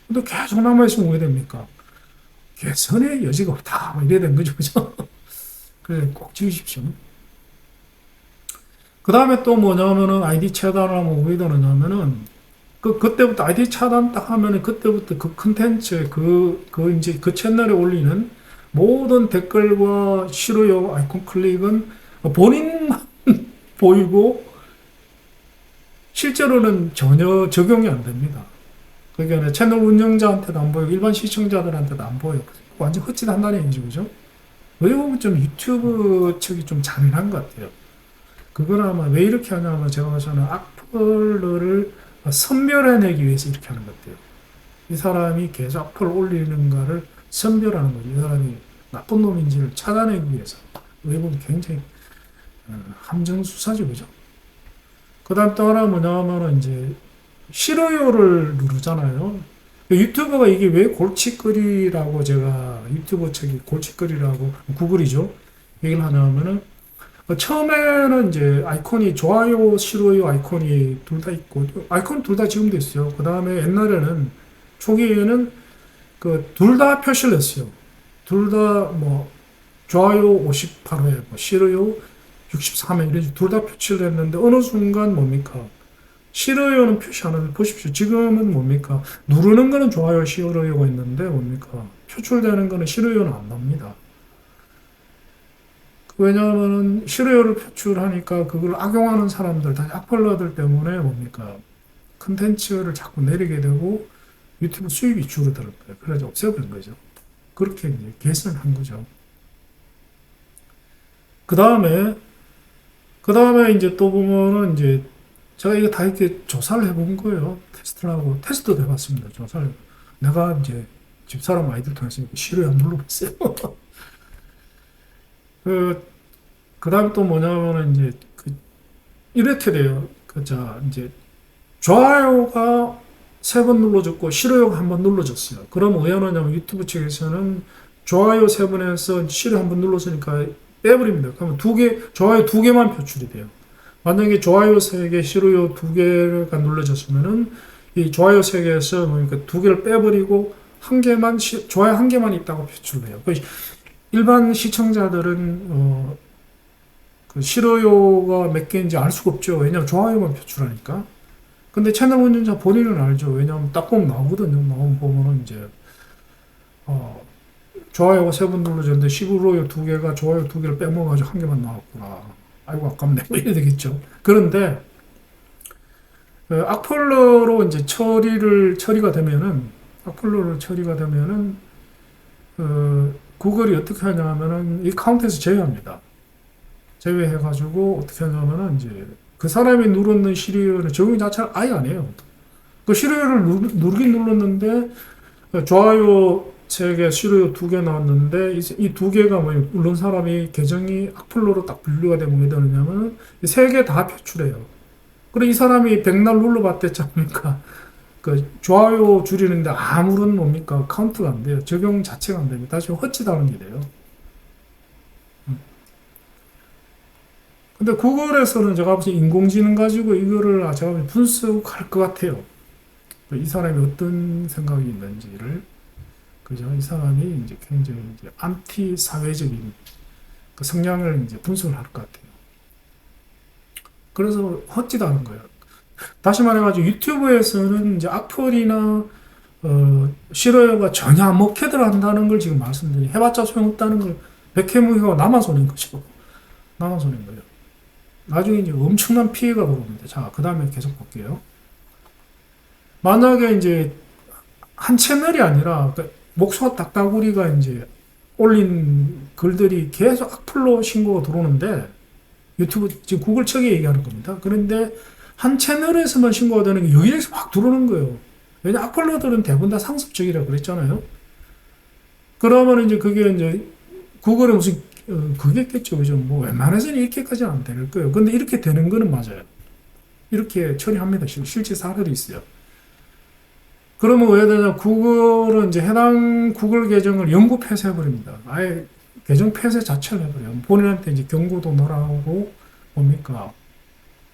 근데 계속 남아있으면 왜 됩니까? 개선의 여지가 없다. 뭐 이래야 되는 거죠, 그죠? 그래, 꼭 지우십시오. 그 다음에 또 뭐냐면은 아이디 차단하면 왜 되느냐면은 그때부터 아이디 차단 딱 하면은 그때부터 그 컨텐츠, 이제 그 채널에 올리는 모든 댓글과 싫어요 아이콘 클릭은 본인만 보이고 실제로는 전혀 적용이 안 됩니다. 그러니까 채널 운영자한테도 안 보이고 일반 시청자들한테도 안 보여요. 완전 헛짓한다는 얘기죠, 그죠? 왜 보면 좀 유튜브 측이 좀 잔인한 것 같아요. 그건 아마 왜 이렇게 하냐면 제가 봐서는 악플러를 선별해내기 위해서 이렇게 하는 것 같아요. 이 사람이 계속 악플을 올리는가를 선별하는 거죠. 이 사람이 나쁜 놈인지를 찾아내기 위해서. 왜 보면 굉장히 함정수사죠, 그죠? 그 다음 또 하나 뭐냐면은 이제 싫어요를 누르잖아요. 유튜버가 이게 왜 골칫거리라고 제가 유튜버 책이 골칫거리라고 구글이죠. 얘기를 하냐면은 처음에는 이제 아이콘이 좋아요, 싫어요 아이콘이 둘 다 있고 아이콘 둘 다 지금도 있어요. 그 다음에 옛날에는 초기에는 그 둘 다 표시를 했어요. 둘 다 뭐 좋아요 58회, 뭐 싫어요 63회 이런 둘 다 표시를 했는데 어느 순간 뭡니까? 싫어요는 표시 안 하는데 보십시오. 지금은 뭡니까? 누르는 거는 좋아요, 싫어요가 있는데 뭡니까? 표출되는 거는 싫어요는 안 납니다. 왜냐하면 싫어요를 표출하니까 그걸 악용하는 사람들, 다 악플러들 때문에 뭡니까? 컨텐츠를 자꾸 내리게 되고 유튜브 수입이 줄어드는 거예요. 그래서 없애버린 거죠. 그렇게 이제 개선한 거죠. 그 다음에 이제 또 보면은 이제 제가 이거 다 이렇게 조사를 해본 거예요. 테스트를 하고, 테스트도 해봤습니다. 조사를. 내가 이제 집사람 아이들 통해서 싫어요 눌러봤어요. 그 다음에 또 뭐냐면은 이제 이렇게 돼요. 이제 좋아요가 3번 눌러줬고 싫어요가 1번 눌러줬어요. 그럼 왜 하느냐면 유튜브 측에서는 좋아요 3번에서 싫어 1번 눌렀으니까 빼버립니다. 그러면 좋아요 2개만 표출이 돼요. 만약에 좋아요 3개, 싫어요 2개가 눌러졌으면은 이 좋아요 3개에서 그러니까 2개를 빼버리고 좋아요 1개만 있다고 표출해요. 일반 시청자들은 그 싫어요가 몇 개인지 알 수가 없죠. 왜냐면 좋아요만 표출하니까. 근데 채널 운영자 본인은 알죠. 왜냐면 딱 보면 나오거든요. 나오면 보면은 이제 좋아요가 3번 눌러졌는데 싫어요 2개가 좋아요 2개를 빼먹어가지고 1개만 나왔구나. 아이고 아깝네. 뭐 이래야 되겠죠. 그런데 악플러로 이제 처리가 되면은 구글이 어떻게 하냐면은 이 카운트에서 제외합니다. 제외해가지고 어떻게 하냐면은 이제 그 사람이 누르는 싫어요는 적용 자체를 아예 안 해요. 그 싫어요를 누르긴 눌렀는데 좋아요 3개, 싫어요 2개 나왔는데 이 2개가 뭐 누른 사람이 계정이 악플러로 딱 분류가 되면 왜 되느냐면 3개 다 표출해요. 그래 이 사람이 백날 눌러봤댔지 않습니까? 그 좋아요 줄이는데 아무런 뭡니까 카운트가 안 돼요. 적용 자체가 안 됩니다. 다시 헛짓하는 게 돼요. 근데 구글에서는 제가 보기엔 인공지능 가지고 이거를 제가 보기엔 분석할 것 같아요. 이 사람이 어떤 생각이 있는지를, 그죠? 이 사람이 이제 굉장히 이제 안티 사회적인 그 성향을 이제 분석을 할 것 같아요. 그래서 헛짓하는 거예요. 다시 말해가지고 유튜브에서는 이제 악플이나 싫어요가 전혀 안 먹혀 들어간다는 걸 지금 말씀드리니 해봤자 소용없다는 걸 백해무효가 남아 손인 것이고 남아 손인 거예요. 나중에 이제 엄청난 피해가 벌어집니다. 자, 그 다음에 계속 볼게요. 만약에 이제 한 채널이 아니라 목소와 딱따구리가 이제 올린 글들이 계속 악플로 신고가 들어오는데, 유튜브, 지금 구글 측에 얘기하는 겁니다. 그런데 한 채널에서만 신고가 되는 게 여기저기서 막 들어오는 거예요. 왜냐, 악플러들은 대부분 다 상습적이라고 그랬잖아요. 그러면 이제 그게 이제 구글에 무슨, 그게겠죠. 그죠? 뭐 웬만해서는 이렇게까지는 안 될 거예요. 근데 이렇게 되는 거는 맞아요. 이렇게 처리합니다. 실제 사례도 있어요. 그러면 왜 되냐? 구글은 이제 해당 구글 계정을 영구 폐쇄해버립니다. 아예 계정 폐쇄 자체를 해버려요. 본인한테 이제 경고도 날아오고, 뭡니까?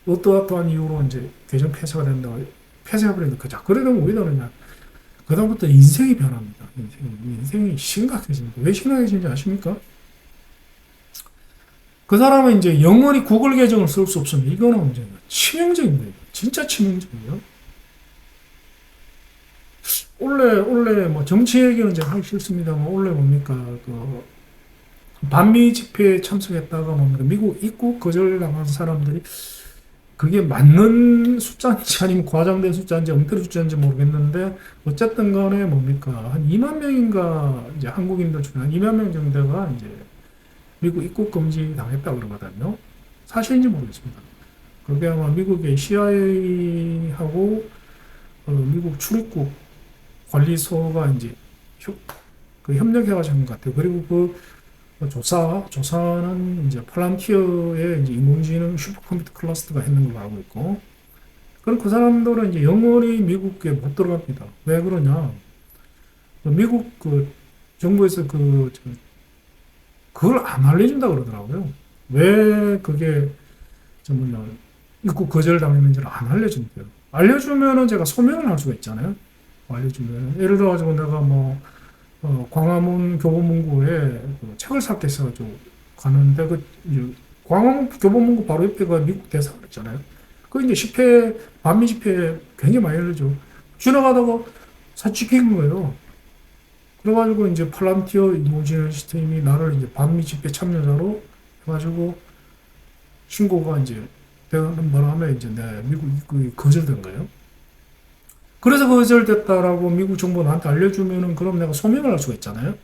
어떠어떠한 이유로 이제 계정 폐쇄가 된다고 폐쇄해버리는 거죠. 그러면 왜 그러냐? 그다음부터 인생이 변합니다. 인생이 심각해집니다. 왜 심각해지는지 아십니까? 그 사람은 이제 영원히 구글 계정을 쓸 수 없습니다. 이거는 문제예요. 치명적인 거예요. 진짜 치명적이에요. 원래 뭐 정치 얘기는 제가 하기 싫습니다만, 원래 뭡니까? 그 반미 집회에 참석했다가 뭡니까? 미국 입국 거절 당한 사람들이 그게 맞는 숫자인지 아니면 과장된 숫자인지 엉터리 숫자인지 모르겠는데, 어쨌든 간에 뭡니까? 한 2만 명인가, 이제 한국인들 중에 한 2만 명 정도가 이제 미국 입국 금지 당했다고 그러거든요. 사실인지 모르겠습니다. 그게 아마 미국의 CIA하고 미국 출입국 관리소가 이제 그 협력해가지고 한 것 같아요. 그리고 그 조사는 이제 팔란티어의 이제 인공지능 슈퍼컴퓨터 클러스터가 했는 걸로 알고 있고, 그럼 그 사람들은 이제 영원히 미국에 못 들어갑니다. 왜 그러냐? 미국 그 정부에서 그걸 안 알려준다 그러더라고요. 왜 그게 입국 거절 당했는지를 안 알려준대요. 알려주면은 제가 소명을 할 수가 있잖아요. 알려주면 예를 들어가지고 내가 뭐 광화문 교보문고에 그 책을 살 때 있어가지고 가는데 광화문 교보문고 바로 옆에가 미국 대사관 있잖아요. 그 이제 집회 반미 집회 굉장히 많이 열리죠. 지나가다가 사진 찍힌 거예요. 그래가지고 이제 팔란티어 인공지능 시스템이 나를 이제 반미 집회 참여자로 해가지고 신고가 이제 되는 바람에 이제 미국 입국이 거절된 거예요. 그래서 거절됐다라고 미국 정부가 나한테 알려주면은 그럼 내가 소명을 할 수가 있잖아요.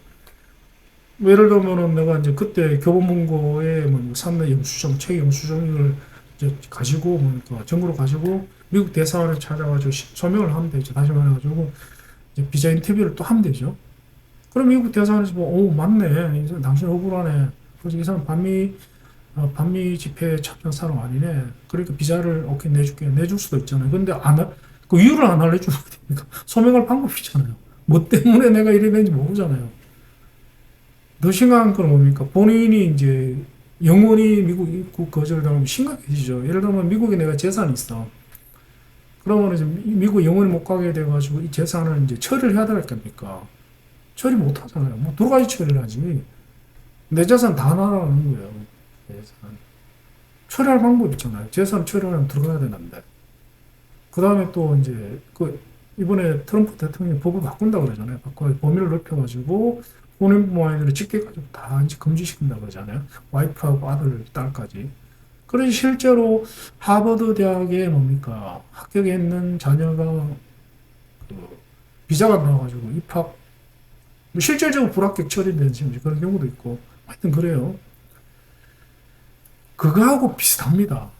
예를 들면은 내가 이제 그때 교보문고에 뭐 산내 영수증, 책 영수증을 이제 가지고 뭐 정보를 가지고 미국 대사관에 찾아가지고 소명을 하면 되죠. 다시 말해가지고 이제 비자 인터뷰를 또 하면 되죠. 그럼 미국 대사관에서 오 맞네, 당신 억울하네. 그래서 이 사람 반미 집회에 참여한 사람 아니네. 그러니까 비자를 오케이 내줄게. 내줄 수도 있잖아요. 근데 그 이유를 안 알려주면 됩니까? 소명할 방법이 있잖아요. 뭐 때문에 내가 이래 되는지 모르잖아요. 더 심각한 건 뭡니까? 본인이 이제 영원히 미국 입국 거절당하면 심각해지죠. 예를 들면 미국에 내가 재산이 있어. 그러면 이제 미국 영원히 못 가게 돼가지고 이 재산을 이제 처리를 해야 될 겁니까? 처리 못 하잖아요. 뭐 두 가지 처리를 하지. 내 재산 다 날아가는 거예요. 재산. 처리할 방법 있잖아요. 재산 처리하면 들어가야 되는데. 그 다음에 또 이제 이번에 트럼프 대통령이 법을 바꾼다 그러잖아요. 범위를 넓혀가지고 본인뿐만 아니라 직계가지고 다 이제 금지시킨다 그러잖아요. 와이프하고 아들, 딸까지. 그래서 실제로 하버드 대학에 뭡니까? 합격했는 자녀가 비자가 나와가지고 입학, 실질적으로 불합격 처리된 그런 경우도 있고, 하여튼 그래요. 그거하고 비슷합니다.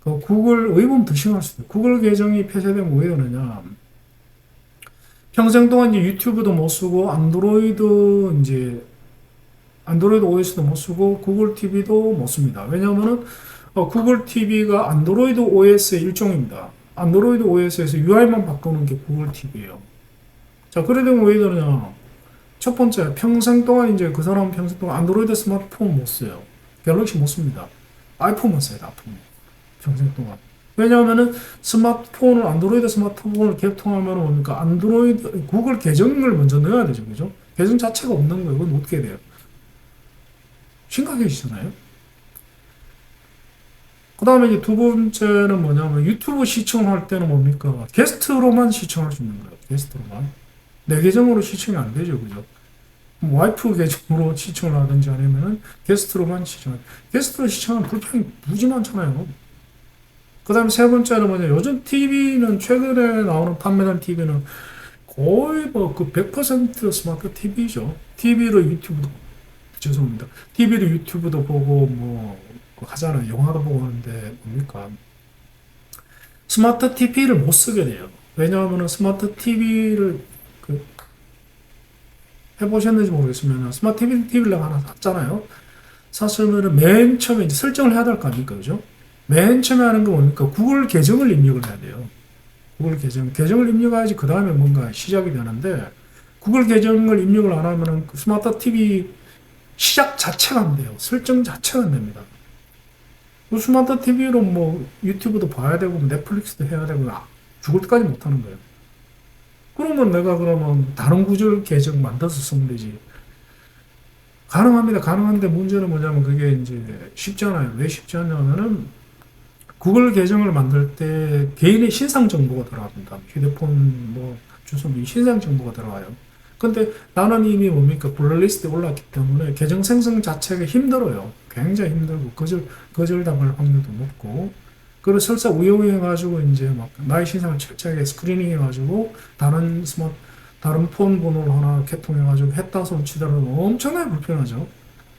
구글 의문 더 심할 수도 있어요. 구글 계정이 폐쇄되면 왜 그러냐? 평생 동안 이제 유튜브도 못 쓰고 안드로이드 OS도 못 쓰고 구글 TV도 못 씁니다. 왜냐하면은 구글 TV가 안드로이드 OS의 일종입니다. 안드로이드 OS에서 UI만 바꾸는 게 구글 TV예요. 자, 그래 되면 왜 그러냐? 첫 번째, 평생 동안 이제 그 사람은 평생 동안 안드로이드 스마트폰 못 써요. 갤럭시 못 씁니다. 아이폰만 써요, 아이폰. 평생 동안. 왜냐하면은 안드로이드 스마트폰을 개통하면 뭡니까? 구글 계정을 먼저 넣어야 되죠. 그죠? 계정 자체가 없는 거예요. 그건 어떻게 돼요? 심각해지잖아요. 그 다음에 이제 두 번째는 뭐냐면 유튜브 시청할 때는 뭡니까? 게스트로만 시청할 수 있는 거예요. 게스트로만. 내 계정으로 시청이 안 되죠. 그죠? 와이프 계정으로 시청을 하든지 아니면은 게스트로만 게스트로 시청하면 불평이 무지 많잖아요. 그 다음에 세 번째는 뭐냐. 요즘 TV는 최근에 나오는 판매된 TV는 거의 뭐 그 100% 스마트 TV죠. TV로 유튜브도 죄송합니다. TV도 유튜브도 보고 뭐 하잖아요. 영화도 보고 하는데 뭡니까? 스마트 TV를 못 쓰게 돼요. 왜냐하면 스마트 TV를 해보셨는지 모르겠으면 스마트 TV를 내가 하나 샀잖아요. 샀으면은 맨 처음에 이제 설정을 해야 될 거 아닙니까? 그죠? 맨 처음에 하는 거 뭡니까? 구글 계정을 입력을 해야 돼요. 구글 계정을 입력해야지 그 다음에 뭔가 시작이 되는데 구글 계정을 입력을 안 하면은 그 스마트 TV 시작 자체가 안 돼요. 설정 자체가 안 됩니다. 그 스마트 TV로 뭐 유튜브도 봐야 되고 뭐 넷플릭스도 해야 되고 죽을 때까지 못 하는 거예요. 그러면 내가 그러면 다른 구글 계정 만들어서 쓰면 되지. 가능합니다. 가능한데 문제는 뭐냐면 그게 이제 쉽잖아요. 왜 쉽지 않냐면은 구글 계정을 만들 때 개인의 신상 정보가 들어갑니다. 휴대폰 뭐 주소 뭐 신상 정보가 들어가요. 근데 나는 이미 뭡니까 블랙리스트에 올랐기 때문에 계정 생성 자체가 힘들어요. 굉장히 힘들고 거절당할 확률도 높고 그리고 설사 우용해가지고 이제 막 나의 신상을 철저하게 스크리닝해가지고 다른 폰 번호를 하나 개통해가지고 했다 손 치더라도 엄청나게 불편하죠.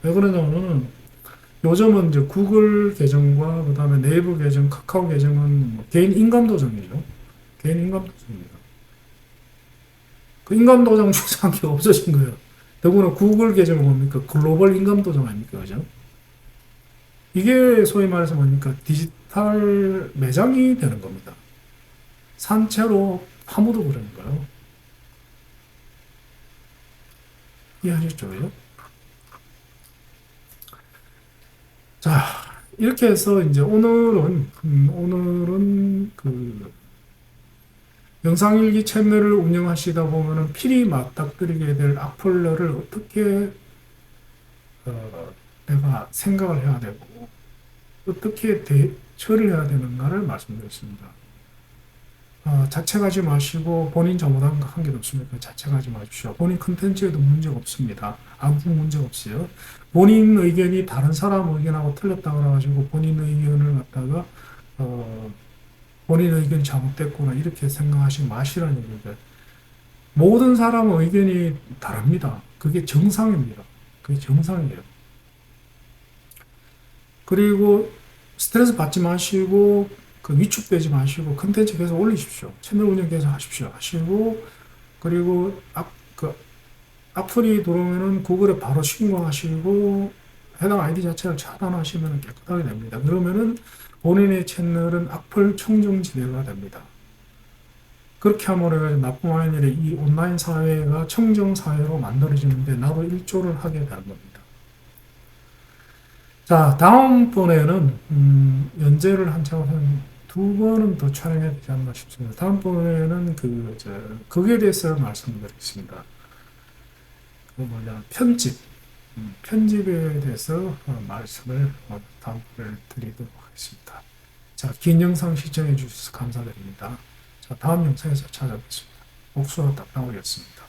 왜 그러냐면은 요즘은 이제 구글 계정과 그다음에 네이버 계정, 카카오 계정은 뭐 개인 인감 도장이죠. 개인 인감 도장입니다. 그 인감 도장 주사한 게 없어진 거예요. 더구나 구글 계정은 뭡니까? 글로벌 인감 도장 아닙니까? 그죠? 이게 소위 말해서 뭡니까? 디지털 매장이 되는 겁니다. 산채로 파묻어 버리는 거예요. 이해하셨죠? 그죠? 자, 이렇게 해서 이제 오늘은 그 영상일기 채널을 운영하시다 보면은 필히 맞닥뜨리게 될 악플러를 어떻게 내가 생각을 해야 되고 어떻게 처리를 해야 되는가를 말씀드렸습니다. 자책하지 마시고 본인 잘못한 거 한 개도 없으니까 자책하지 마십시오. 본인 컨텐츠에도 문제가 없습니다. 아무 문제가 없어요. 본인 의견이 다른 사람 의견하고 틀렸다 그래가지고 본인 의견을 갖다가 본인 의견이 잘못됐구나 이렇게 생각하지 마시라는 얘기죠. 모든 사람의 의견이 다릅니다. 그게 정상입니다. 그게 정상이에요. 그리고 스트레스 받지 마시고 위축되지 마시고 컨텐츠 계속 올리십시오. 채널 운영 계속 하십시오. 하시고 그리고 악플이 들어오면은 구글에 바로 신고하시고 해당 아이디 자체를 차단하시면 깨끗하게 됩니다. 그러면은 본인의 채널은 악플 청정지대가 됩니다. 그렇게 함으로 나뿐 아니라 이 온라인 사회가 청정사회로 만들어지는데 나도 일조를 하게 되는 겁니다. 자, 다음번에는 연재를 한 두 번은 더 촬영해야 되지 않나 싶습니다. 다음번에는 그거에 대해서 말씀드리겠습니다. 편집에 대해서 말씀을 다음번에 드리도록 하겠습니다. 자, 긴 영상 시청해 주셔서 감사드립니다. 자, 다음 영상에서 찾아뵙겠습니다. 옥수와 답방울이었습니다.